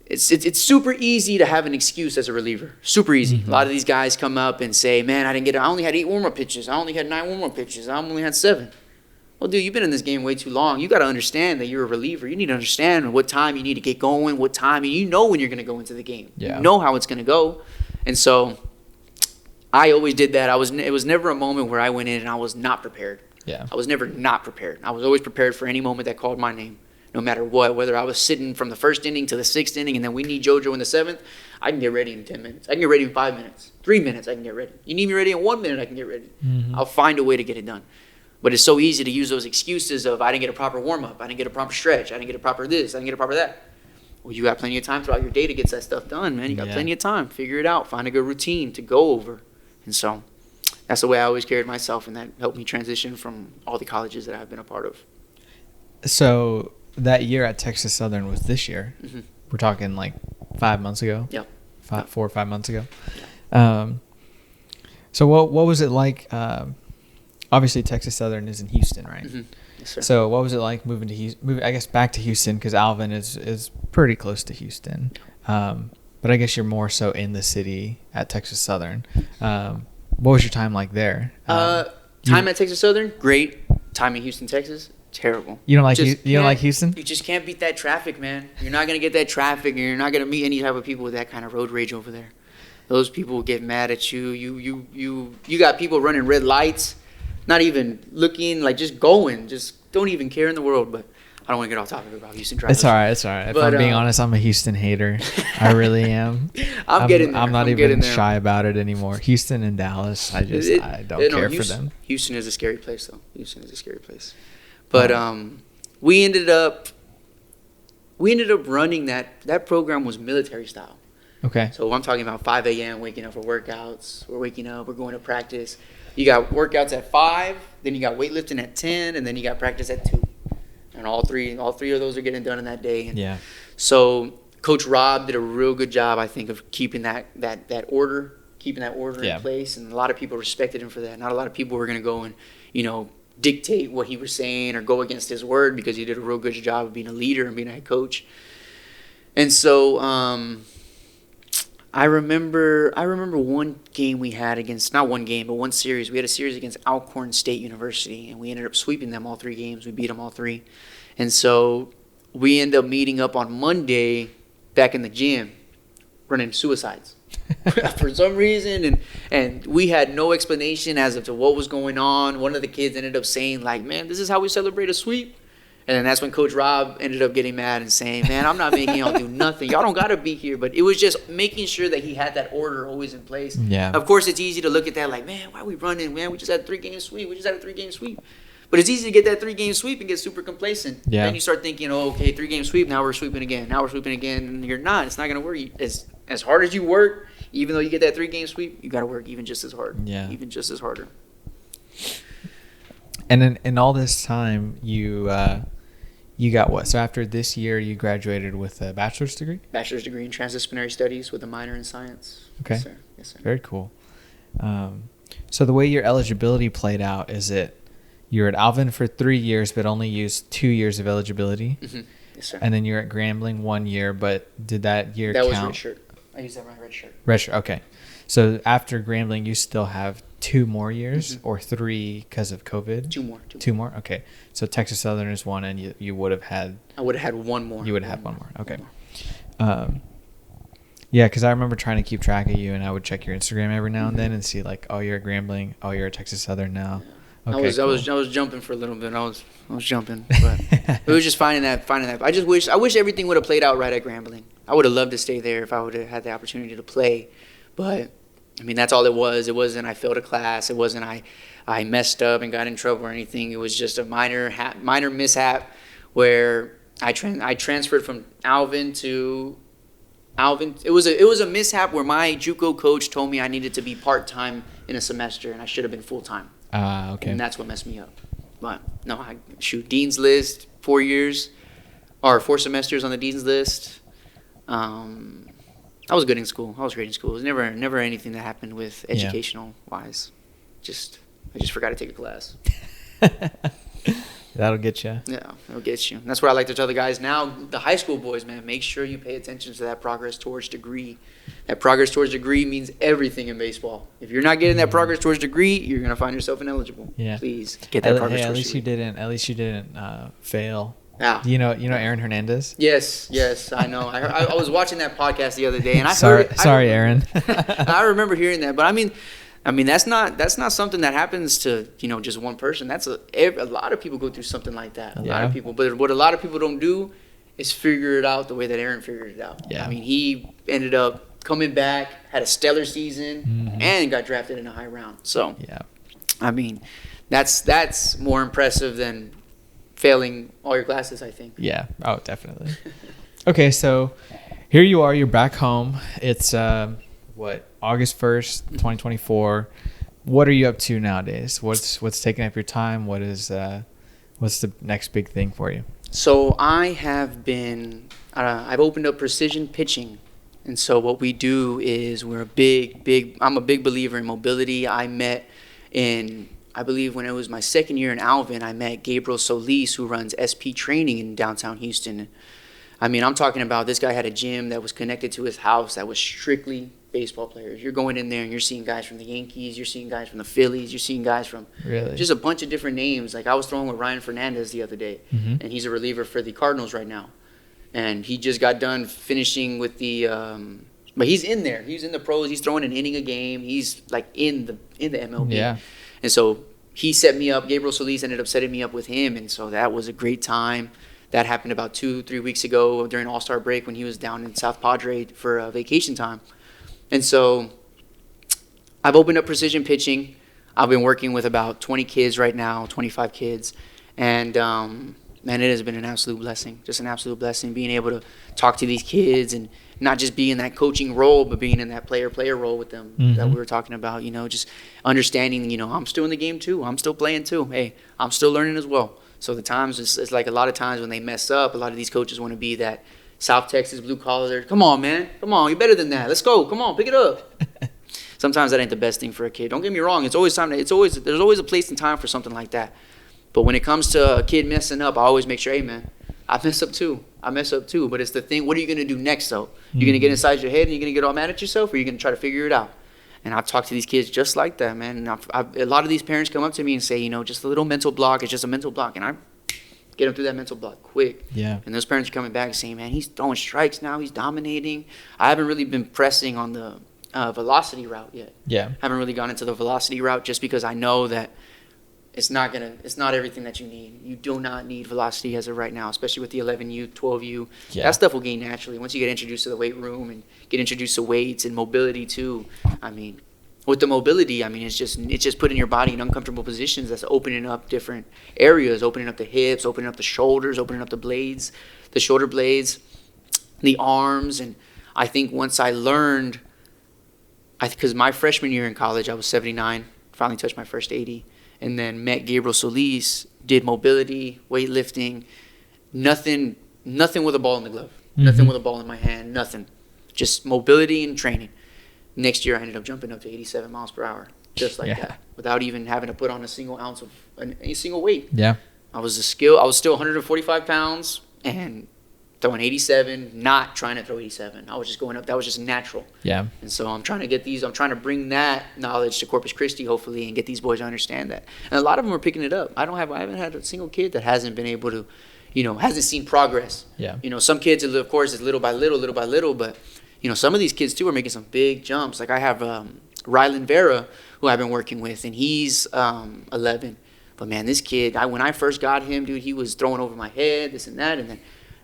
it's super easy to have an excuse as a reliever. Super easy. A lot of these guys come up and say, man, I only had 8 warm-up pitches. I only had 9 warm-up pitches. I only had 7. Well, dude, you've been in this game way too long. You got to understand that you're a reliever. You need to understand what time you need to get going, what time. You know when you're going to go into the game. Yeah. You know how it's going to go. And so I always did that. It was never a moment where I went in and I was not prepared. Yeah. I was never not prepared. I was always prepared for any moment that called my name, no matter what. Whether I was sitting from the first inning to the 6th inning and then we need JoJo in the 7th, I can get ready in 10 minutes. I can get ready in 5 minutes. 3 minutes, I can get ready. You need me ready in 1 minute, I can get ready. I'll find a way to get it done. But it's so easy to use those excuses of I didn't get a proper warm-up, I didn't get a proper stretch, I didn't get a proper this, I didn't get a proper that. Well, you got plenty of time throughout your day to get that stuff done, man. You got plenty of time. Figure it out. Find a good routine to go over. And so that's the way I always carried myself, and that helped me transition from all the colleges that I've been a part of. So that year at Texas Southern was this year. We're talking like 5 months ago. Yep. 4 or 5 months ago. So what was it like? Obviously, Texas Southern is in Houston, right? Yes, sir. So what was it like moving to Houston? I guess back to Houston because Alvin is pretty close to Houston. But I guess you're more so in the city at Texas Southern. What was your time like there? Time at Texas Southern, great. Time in Houston, Texas, terrible. You don't like Houston? You just can't beat that traffic, man. You're not gonna get that traffic, and you're not gonna meet any type of people with that kind of road rage over there. Those people will get mad at you. You got people running red lights, not even looking, like just going, just don't even care in the world. But I don't want to get off topic about Houston drivers. It's all right. If I'm being honest, I'm a Houston hater. I really am. I'm getting there. I'm not even shy about it anymore. Houston and Dallas, I don't care for them. Houston is a scary place, though. Houston is a scary place. But we ended up running that program was military style. Okay. So I'm talking about 5 a.m. waking up for workouts. We're waking up. We're going to practice. You got workouts at 5, then you got weightlifting at 10, and then you got practice at 2. And all three of those are getting done in that day. And Yeah. so Coach Rob did a real good job, I think, of keeping that order, in place. And a lot of people respected him for that. Not a lot of people were going to go and, dictate what he was saying or go against his word, because he did a real good job of being a leader and being a head coach. And so I remember one game we had against, not one game, but one series. We had a series against Alcorn State University, and we ended up sweeping them all 3 games. We beat them all 3. And so we ended up meeting up on Monday back in the gym, running suicides for some reason. And we had no explanation as to what was going on. One of the kids ended up saying, like, man, this is how we celebrate a sweep. And then that's when Coach Rob ended up getting mad and saying, man, I'm not making y'all do nothing. Y'all don't got to be here. But it was just making sure that he had that order always in place. Yeah. Of course, it's easy to look at that like, man, why are we running? Man, we just had a 3-game sweep. But it's easy to get that 3-game sweep and get super complacent. Yeah. Then you start thinking, oh, okay, 3-game sweep. Now we're sweeping again. And you're not. It's not going to work. As hard as you work, even though you get that 3-game sweep, you got to work even just as hard. Yeah. Even just as harder. And in all this time, you got what? So after this year, you graduated with a bachelor's degree? Bachelor's degree in transdisciplinary studies with a minor in science. Okay. Yes, sir. Yes, sir. Very cool. So the way your eligibility played out, is it you're at Alvin for 3 years, but only used 2 years of eligibility? Mm-hmm. Yes, sir. And then you're at Grambling 1 year, but did that year count? That was red shirt. I used that my red shirt. Red shirt, okay. So after Grambling, you still have 2 more years, or 3 because of COVID? 2 more. 2 more? Okay. So Texas Southern is 1, and you would have had... I would have had 1 more. You would have had 1 more. Okay. Yeah, because I remember trying to keep track of you, and I would check your Instagram every now and then and see, like, oh, you're at Grambling. Oh, you're at Texas Southern now. Yeah. Okay, I was jumping for a little bit. I was jumping, but it was just finding that. I wish everything would have played out right at Grambling. I would have loved to stay there if I would have had the opportunity to play, but I mean that's all it was. It wasn't I failed a class. It wasn't I messed up and got in trouble or anything. It was just a minor mishap where I transferred from Alvin to Alvin. It was a mishap where my JUCO coach told me I needed to be part-time in a semester and I should have been full-time. Okay. And that's what messed me up. But no, Dean's List, 4 years, or 4 semesters on the Dean's List. I was good in school. I was great in school. It was never anything that happened with educational wise. I just forgot to take a class. That'll get you. Yeah, it'll get you. And that's what I like to tell the guys now, the high school boys, man, make sure you pay attention to that progress towards degree. That progress towards degree means everything in baseball. If you're not getting that progress towards degree, you're going to find yourself ineligible. Yeah. Please get that progress at towards least degree. At least you didn't fail. Yeah. You know Aaron Hernandez? Yes, I know. I was watching that podcast the other day, and Sorry, Aaron. I remember hearing that, but I mean that's not something that happens to just one person. That's a lot of people go through something like that. A lot of people, but what a lot of people don't do is figure it out the way that Aaron figured it out. Yeah. I mean, he ended up coming back, had a stellar season, and got drafted in a high round. So yeah, I mean, that's more impressive than failing all your classes, I think. Yeah. Oh, definitely. Okay, so here you are. You're back home. It's August 1st, 2024. What are you up to nowadays? What's taking up your time? What's the next big thing for you? So I have been. I've opened up precision pitching, and so what we do is I'm a big believer in mobility. I believe when it was my second year in Alvin, I met Gabriel Solis, who runs SP training in downtown Houston. I mean, I'm talking about this guy had a gym that was connected to his house that was strictly baseball players. You're going in there and you're seeing guys from the Yankees, you're seeing guys from the Phillies, you're seeing guys from just a bunch of different names. Like I was throwing with Ryan Fernandez the other day, and he's a reliever for the Cardinals right now. And he just got done finishing with the but he's in there. He's in the pros. He's throwing an inning a game. He's like in the MLB. Yeah. And so he set me up. Gabriel Solis ended up setting me up with him, and so that was a great time. That happened about 2-3 weeks ago during All-Star break when he was down in South Padre for vacation time. And so I've opened up precision pitching. I've been working with about 20 kids right now, 25 kids. And, man, it has been an absolute blessing, just an absolute blessing being able to talk to these kids and not just be in that coaching role, but being in that player role with them that we were talking about, you know, just understanding, you know, I'm still in the game too. I'm still playing too. Hey, I'm still learning as well. So the times, it's like a lot of times when they mess up, a lot of these coaches want to be that South Texas blue collar. Come on, man. Come on. You're better than that. Let's go. Come on. Pick it up. Sometimes that ain't the best thing for a kid. Don't get me wrong. There's always a place and time for something like that. But when it comes to a kid messing up, I always make sure, hey, man, I mess up too. But it's the thing, what are you going to do next, though? You're going to get inside your head and you're going to get all mad at yourself, or you're going to try to figure it out? And I've talked to these kids just like that, man. And a lot of these parents come up to me and say, you know, just a little mental block. It's just a mental block. And I get them through that mental block quick. Yeah. And those parents are coming back saying, man, he's throwing strikes now. He's dominating. I haven't really been pressing on the velocity route yet. Yeah. Haven't really gone into the velocity route just because I know that it's not everything that you need. You do not need velocity as of right now, especially with the 11U, 12U. Yeah. That stuff will gain naturally once you get introduced to the weight room and get introduced to weights and mobility too. I mean, with the mobility, I mean, it's just putting your body in uncomfortable positions. That's opening up different areas, opening up the hips, opening up the shoulders, opening up the blades, the shoulder blades, the arms. And I think once I learned, because my freshman year in college, I was 79, finally touched my first 80, and then met Gabriel Solis, did mobility, weightlifting, nothing with a ball in the glove, nothing with a ball in my hand, nothing. Just mobility and training. Next year, I ended up jumping up to 87 miles per hour, just like that, without even having to put on a single ounce of any single weight. Yeah. I was still 145 pounds and throwing 87, not trying to throw 87. I was just going up. That was just natural. Yeah. And so I'm trying to bring that knowledge to Corpus Christi, hopefully, and get these boys to understand that. And a lot of them are picking it up. I haven't had a single kid that hasn't been able to, you know, hasn't seen progress. Yeah. You know, some kids, of course, it's little by little, but you know, some of these kids too are making some big jumps. Like I have Rylan Vera, who I've been working with, and he's 11. But man, this kid, when I first got him, dude, he was throwing over my head, this and that. And then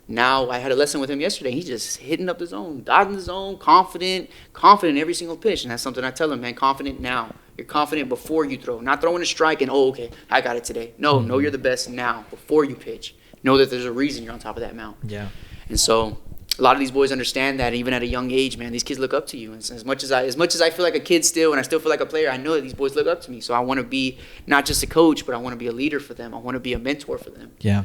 now I had a lesson with him yesterday. He's just hitting up the zone, dodging the zone, confident every single pitch. And that's something I tell him, man, confident now. You're confident before you throw. Not throwing a strike and, oh, okay, I got it today. No, know you're the best now, before you pitch. Know that there's a reason you're on top of that mountain. Yeah. And so a lot of these boys understand that even at a young age, man. These kids look up to you. And as much as I feel like a kid still, and I still feel like a player, I know that these boys look up to me. So I want to be not just a coach, but I want to be a leader for them. I want to be a mentor for them. Yeah.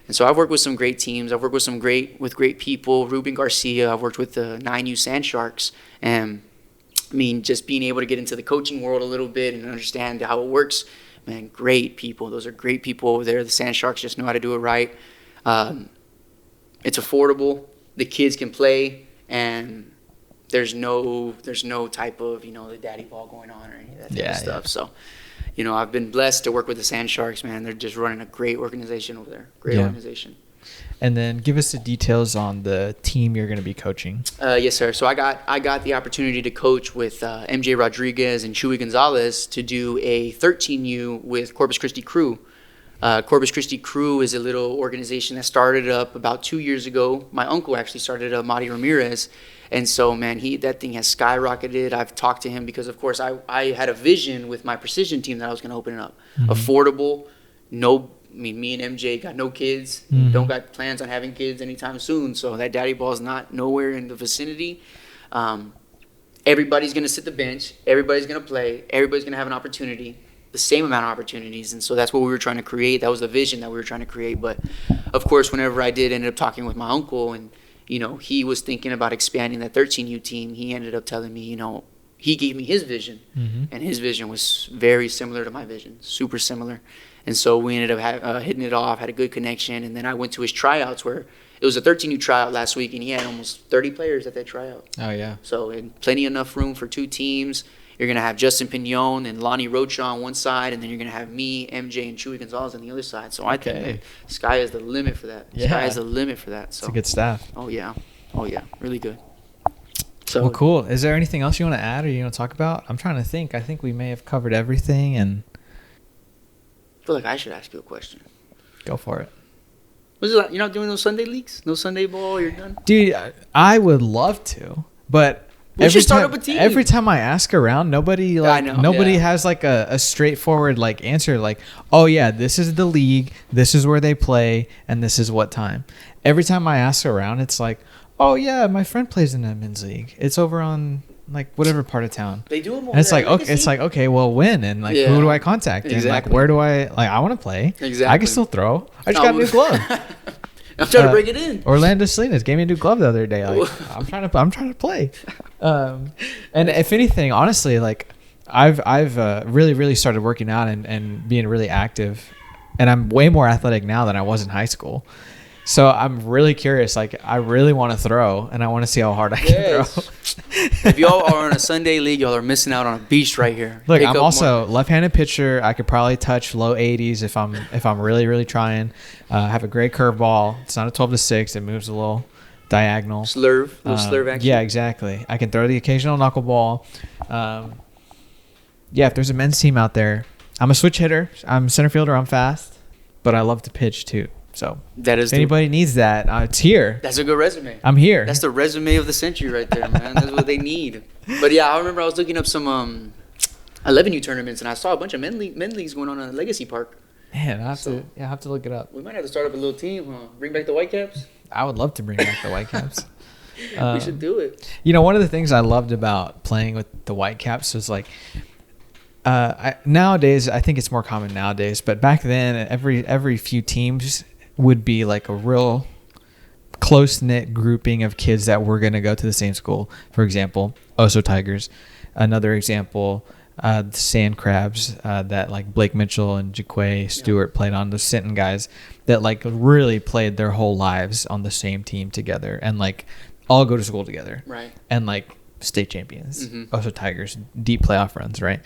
And so I've worked with some great teams. I've worked with great people. Ruben Garcia. I've worked with the 9U Sand Sharks. And I mean, just being able to get into the coaching world a little bit and understand how it works. Man, great people. Those are great people over there. The Sand Sharks just know how to do it right. It's affordable. The kids can play, and there's no type of, you know, the daddy ball going on or any of that type of stuff. So, you know, I've been blessed to work with the Sand Sharks, man. They're just running a great organization over there. Great organization. And then give us the details on the team you're going to be coaching. Yes, sir. So I got the opportunity to coach with MJ Rodriguez and Chuy Gonzalez to do a 13U with Corpus Christi Crew. Corpus Christi Crew is a little organization that started up about 2 years ago. My uncle actually started up, Madi Ramirez. And so, man, that thing has skyrocketed. I've talked to him because, of course, I had a vision with my precision team that I was going to open it up. Mm-hmm. Affordable, me and MJ got no kids. Mm-hmm. Don't got plans on having kids anytime soon. So that daddy ball is not nowhere in the vicinity. Everybody's going to sit the bench. Everybody's going to play. Everybody's going to have an opportunity. The same amount of opportunities, and so that's what we were trying to create. That was the vision that we were trying to create. But of course, whenever I ended up talking with my uncle, and you know, he was thinking about expanding that 13U team, he ended up telling me, you know, he gave me his vision, and his vision was very similar to my vision, super similar. And so we ended up hitting it off, had a good connection, and then I went to his tryouts where it was a 13U tryout last week, and he had almost 30 players at that tryout. Oh yeah. So plenty enough room for 2 teams. You're going to have Justin Pignon and Lonnie Rocha on one side, and then you're going to have me, MJ, and Chuy Gonzalez on the other side. So I think the sky is the limit for that. Yeah. Sky is the limit for that. So. It's a good staff. Oh, yeah. Really good. So, well, cool. Is there anything else you want to add or you want to talk about? I'm trying to think. I think we may have covered everything. And I feel like I should ask you a question. Go for it. Was it like, you're not doing those Sunday leagues? No Sunday ball? You're done? Dude, I would love to, but... Every time I ask around, nobody has like a straightforward like answer like, oh yeah, this is the league, this is where they play, and this is what time. Every time I ask around, it's like, oh yeah, my friend plays in that men's league. It's over on like whatever part of town. They do them over and it's there, like okay, it's like okay, well when and like who do I contact and like where do I want to play? Exactly. I can still throw. I just got a new glove. I'm trying to break it in. Orlando Salinas gave me a new glove the other day. Like I'm trying to play. And if anything, honestly, like I've really started working out and being really active, and I'm way more athletic now than I was in high school. So I'm really curious. Like I really want to throw, and I want to see how hard I can throw. If y'all are in a Sunday league, y'all are missing out on a beast right here. Look, I'm also left-handed pitcher. I could probably touch low 80s if I'm really trying. I have a great curveball. It's not a 12-6. It moves a little diagonal. Slurve action. Yeah, exactly. I can throw the occasional knuckleball. Yeah, if there's a men's team out there, I'm a switch hitter. I'm a center fielder. I'm fast, but I love to pitch too. So if anybody needs that, it's here. That's a good resume. I'm here. That's the resume of the century right there, man. That's what they need. But yeah, I remember I was looking up some 11U tournaments, and I saw a bunch of men leagues going on at Legacy Park. Man, I have to look it up. We might have to start up a little team, huh? Bring back the Whitecaps. I would love to bring back the Whitecaps. We should do it. You know, one of the things I loved about playing with the Whitecaps was like, nowadays I think it's more common nowadays, but back then every few teams would be like a real close-knit grouping of kids that were going to go to the same school. For example, Oso Tigers. Another example, the Sand Crabs that like Blake Mitchell and Jaquay Stewart played on, the Sinton guys that like really played their whole lives on the same team together and like all go to school together. Right. And like state champions. Oso Tigers, deep playoff runs, right?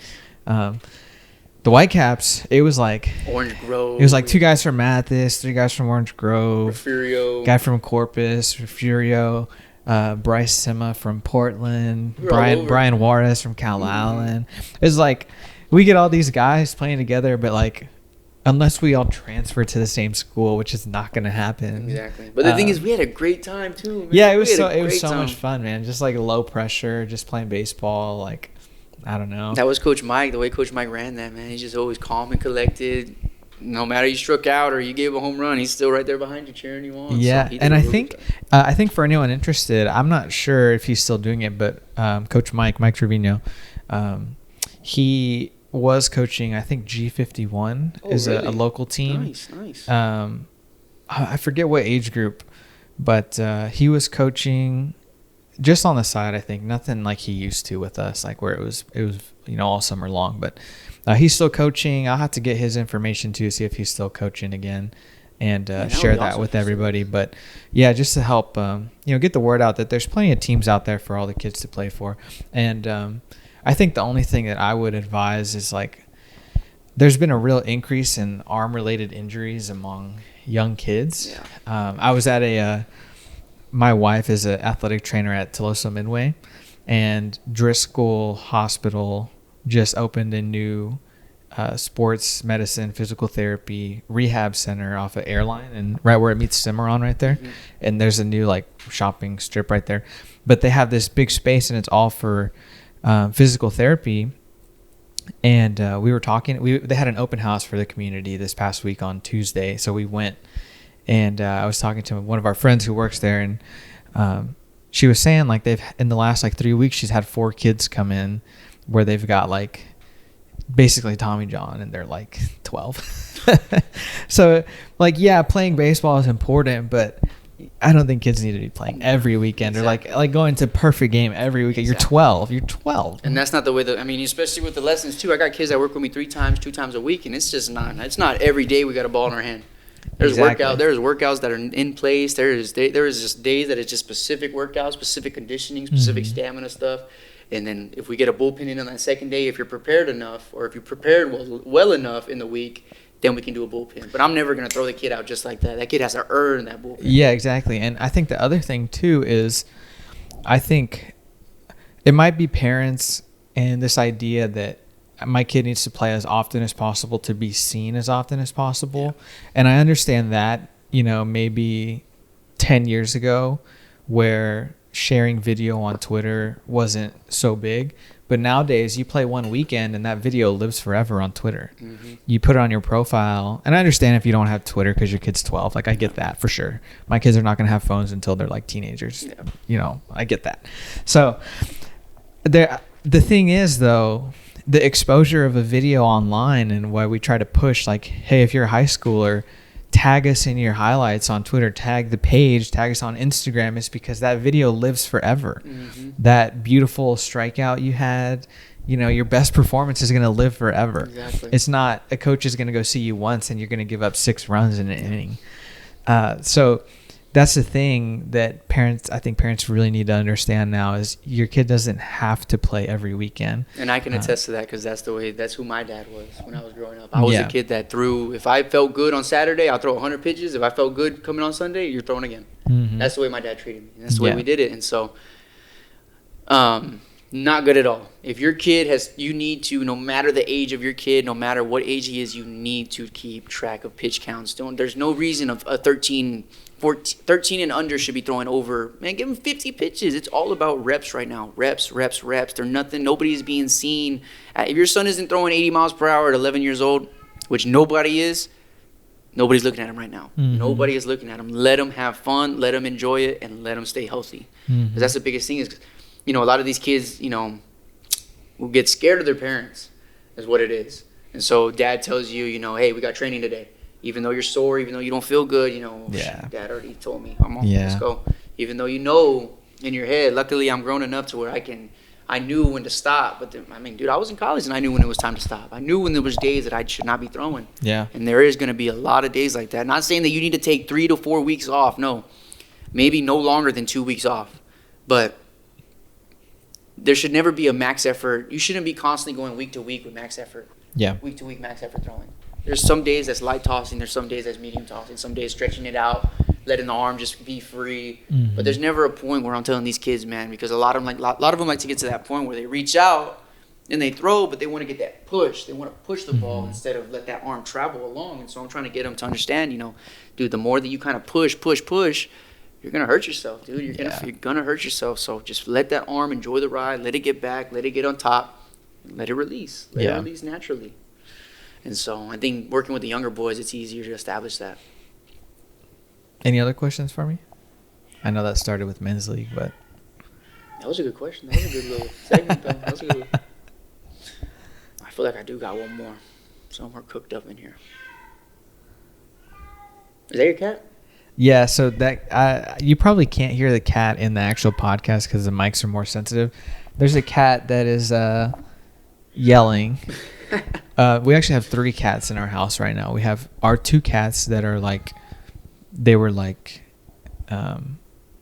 The Whitecaps, it was like Orange Grove. It was like 2 guys from Mathis, 3 guys from Orange Grove, Refugio, guy from Corpus, Refugio, Bryce Sima from Portland, Brian Juarez from Alum. It's like we get all these guys playing together, but like unless we all transfer to the same school, which is not going to happen. Exactly. But the thing is, we had a great time too, man. Yeah, it was so much fun, man. Just like low pressure, just playing baseball, like. I don't know. That was Coach Mike. The way Coach Mike ran that, man. He's just always calm and collected. No matter you struck out or you gave a home run, he's still right there behind you cheering you on. Yeah, so and I think for anyone interested, I'm not sure if he's still doing it, but Coach Mike Trevino, he was coaching, I think G51 is really? a local team. Nice. I forget what age group, but he was coaching just on the side, I think. Nothing like he used to with us, like where it was all summer long. But he's still coaching. I'll have to get his information too, see if he's still coaching again, and share that with everybody. But yeah, just to help get the word out that there's plenty of teams out there for all the kids to play for. And I think the only thing that I would advise is like there's been a real increase in arm-related injuries among young kids. Yeah. I was at my wife is an athletic trainer at Tolosa Midway, and Driscoll Hospital just opened a new sports medicine, physical therapy rehab center off of Airline and right where it meets Cimarron right there. Mm-hmm. And there's a new like shopping strip right there. But they have this big space and it's all for physical therapy. And we were talking, they had an open house for the community this past week on Tuesday. So we went. And I was talking to one of our friends who works there, and she was saying like they've in the last like 3 weeks she's had 4 kids come in where they've got like basically Tommy John and they're like 12. So like yeah, playing baseball is important, but I don't think kids need to be playing every weekend exactly. or like going to perfect game every weekend. Exactly. You're 12. And that's not the way especially with the lessons too. I got kids that work with me 2 times a week, and it's just it's not every day we got a ball in our hand. There's workouts that are in place. There's just days that it's just specific workouts, specific conditioning, specific stamina stuff. And then if we get a bullpen in on that second day, if you're prepared enough or if you prepared well enough in the week, then we can do a bullpen. But I'm never going to throw the kid out just like that. That kid has to earn that bullpen. Yeah, exactly. And I think the other thing too is I think it might be parents and this idea that my kid needs to play as often as possible to be seen as often as possible. Yeah. And I understand that, maybe 10 years ago where sharing video on Twitter wasn't so big. But nowadays, you play one weekend and that video lives forever on Twitter. You put it on your profile. And I understand if you don't have Twitter because your kid's 12. Like, I get that for sure. My kids are not going to have phones until they're like teenagers. Yeah. You know, I get that. So the thing is, though, the exposure of a video online and why we try to push, like, hey, if you're a high schooler, tag us in your highlights on Twitter, tag the page, tag us on Instagram, is because that video lives forever. That beautiful strikeout you had, you know, your best performance is going to live forever. Exactly. It's not a coach is going to go see you once and you're going to give up 6 runs in an inning. So that's the thing that I think parents really need to understand now is your kid doesn't have to play every weekend. And I can attest to that because that's who my dad was when I was growing up. I was a kid that threw, if I felt good on Saturday, I'll throw 100 pitches. If I felt good coming on Sunday, you're throwing again. That's the way my dad treated me. That's the way we did it. And so, not good at all. If your kid you need to, no matter the age of your kid, no matter what age he is, you need to keep track of pitch counts. There's no reason of a 13 and under should be throwing over. Man, give them 50 pitches. It's all about reps right now. Reps. They're nothing. Nobody's being seen. If your son isn't throwing 80 miles per hour at 11 years old, which nobody is, nobody's looking at him right now. Nobody is looking at him. Let him have fun. Let him enjoy it, and let him stay healthy. Because that's the biggest thing is, you know, a lot of these kids, you know, will get scared of their parents is what it is. And so dad tells you, you know, hey, we got training today. Even though you're sore, even though you don't feel good, you know, dad already told me, come on, let's go. Even though you know in your head, luckily I'm grown enough to where I knew when to stop. But then, I mean, dude, I was in college and I knew when it was time to stop. I knew when there was days that I should not be throwing. Yeah. And there is going to be a lot of days like that. Not saying that you need to take 3 to 4 weeks off. No, maybe no longer than 2 weeks off. But there should never be a max effort. You shouldn't be constantly going week to week with max effort. Yeah. Week to week max effort throwing. There's some days that's light tossing. There's some days that's medium tossing. Some days stretching it out, letting the arm just be free. But there's never a point where I'm telling these kids, man, because a lot of them like to get to that point where they reach out and they throw, but they want to get that push. They want to push the ball instead of let that arm travel along. And so I'm trying to get them to understand, you know, dude, the more that you kind of push, you're gonna hurt yourself, dude. You're gonna hurt yourself. So just let that arm enjoy the ride. Let it get back. Let it get on top. Let it release. Let it release naturally. And so I think working with the younger boys, it's easier to establish that. Any other questions for me? I know that started with men's league, but that was a good question. That was a good little segment, though. That was a good. I feel like I do got one more. Somewhere cooked up in here. Is that your cat? Yeah. So that you probably can't hear the cat in the actual podcast because the mics are more sensitive. There's a cat that is yelling. We actually have 3 cats in our house right now. We have our 2 cats that are they were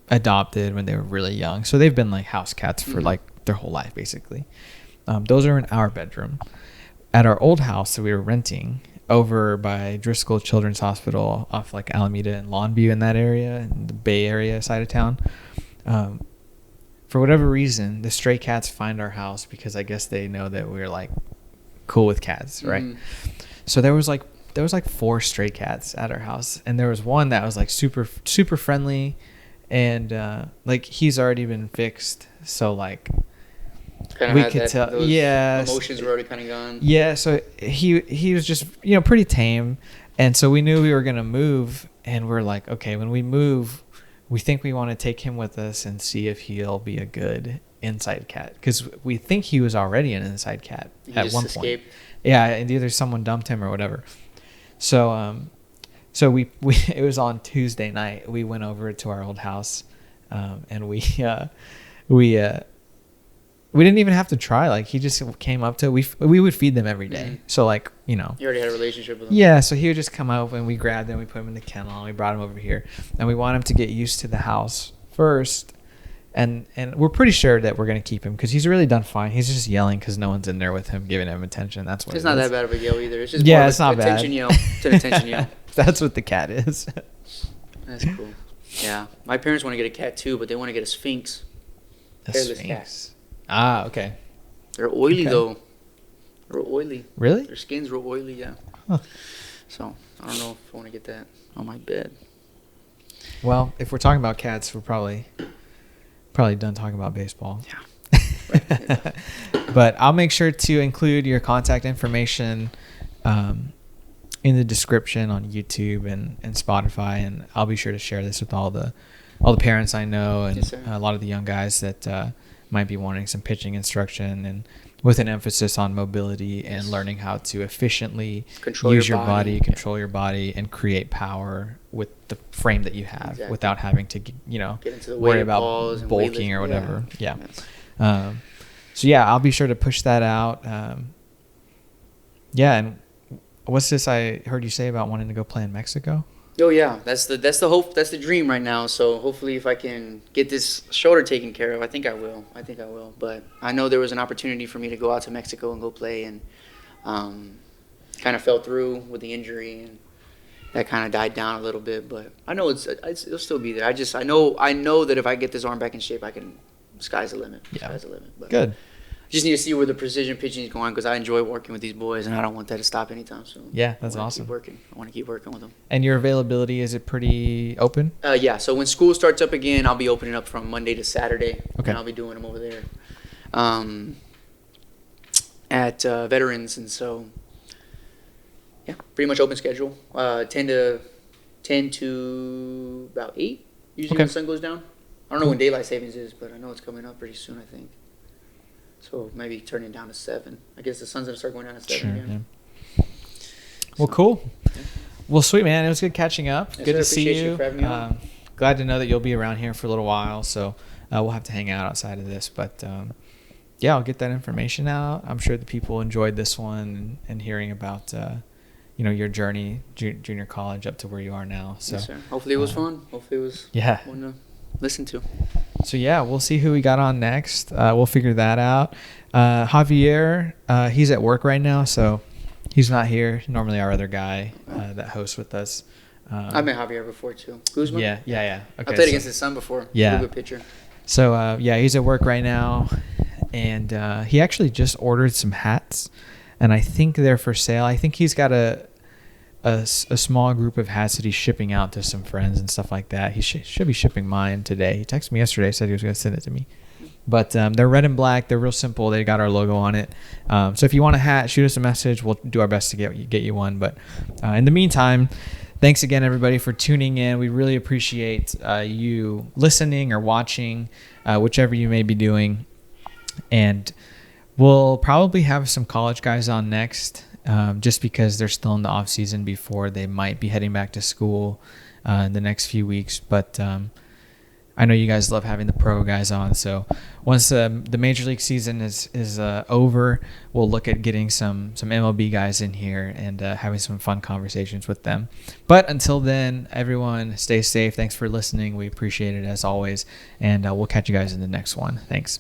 adopted when they were really young. So they've been like house cats for like their whole life, basically. Those are in our bedroom. At our old house that we were renting over by Driscoll Children's Hospital off like Alameda and Longview in that area, in the Bay Area side of town. For whatever reason, the stray cats find our house because I guess they know that we're like cool with cats, right? So there was like 4 stray cats at our house, and there was one that was like super friendly, and like he's already been fixed, so like we could tell. Yeah, emotions were already kind of gone. Yeah, so he was just, you know, pretty tame, and so we knew we were gonna move, and we're like, okay, when we move, we think we want to take him with us and see if he'll be a good inside cat, because we think he was already an inside cat at one point. Yeah, and either someone dumped him or whatever. So we it was on Tuesday night. We went over to our old house, and we didn't even have to try. Like, he just came up to we would feed them every day. So like, you know, you already had a relationship with them. Yeah, so he would just come up and we grabbed him, we put him in the kennel, and we brought him over here, and we want him to get used to the house first. And we're pretty sure that we're going to keep him because he's really done fine. He's just yelling because no one's in there with him, giving him attention. That's what it's not that bad of a yell either. It's just more it's not attention bad. Yell. It's an attention yell. That's what the cat is. That's cool. Yeah. My parents want to get a cat too, but they want to get a Sphinx. Hairless cat. Ah, okay. They're oily though. Real oily. Really? Their skin's real oily, yeah. Huh. So I don't know if I want to get that on my bed. Well, if we're talking about cats, we're probably Probably done talking about baseball. Yeah. Right. But I'll make sure to include your contact information in the description on YouTube and Spotify, and I'll be sure to share this with all the parents I know and Yes, a lot of the young guys that might be wanting some pitching instruction, and with an emphasis on mobility and learning how to efficiently use your body, control your body, and create power with the frame that you have without having to, get into the worry about bulking or whatever. Yeah. So yeah, I'll be sure to push that out. Yeah, and what's this I heard you say about wanting to go play in Mexico? Oh yeah, that's the hope, that's the dream right now. So hopefully, if I can get this shoulder taken care of, I think I will. But I know there was an opportunity for me to go out to Mexico and go play, and kind of fell through with the injury, and that kind of died down a little bit. But I know it'll still be there. I know that if I get this arm back in shape, I can. Sky's the limit. Yeah. Sky's the limit. But good. Just need to see where the precision pitching is going, because I enjoy working with these boys, and I don't want that to stop anytime soon. Yeah, that's awesome. I want to keep working with them. And your availability, is it pretty open? Yeah, so when school starts up again, I'll be opening up from Monday to Saturday. Okay. And I'll be doing them over there at Veterans. And so, yeah, pretty much open schedule. 10 to about 8, usually when the sun goes down. I don't know when daylight savings is, but I know it's coming up pretty soon, I think. So maybe turning down to 7. I guess the sun's going to start going down to 7 again. Yeah. Well, cool. Yeah. Well, sweet, man. It was good catching up. Yes, good sir. to see you. For having me on. Glad to know that you'll be around here for a little while. So we'll have to hang out outside of this. But, yeah, I'll get that information out. I'm sure the people enjoyed this one and hearing about, your journey, junior college up to where you are now. So, yes, sir. Hopefully it was fun. Hopefully it was fun to listen to. So, yeah, we'll see who we got on next. We'll figure that out. Javier, he's at work right now, so he's not here. Normally our other guy that hosts with us. I've met Javier before, too. Guzman? Yeah. Okay, I played against his son before. Yeah. Good pitcher. So, he's at work right now, and he actually just ordered some hats, and I think they're for sale. I think he's got a small group of hats that he's shipping out to some friends and stuff like that. He should be shipping mine today. He texted me yesterday, said he was going to send it to me. But they're red and black. They're real simple. They got our logo on it. So if you want a hat, shoot us a message. We'll do our best to get you one. But in the meantime, thanks again, everybody, for tuning in. We really appreciate you listening or watching, whichever you may be doing. And we'll probably have some college guys on next. Just because they're still in the off season before they might be heading back to school in the next few weeks. But I know you guys love having the pro guys on. So once the major league season is over, we'll look at getting some MLB guys in here and having some fun conversations with them. But until then, everyone stay safe. Thanks for listening. We appreciate it as always. And we'll catch you guys in the next one. Thanks.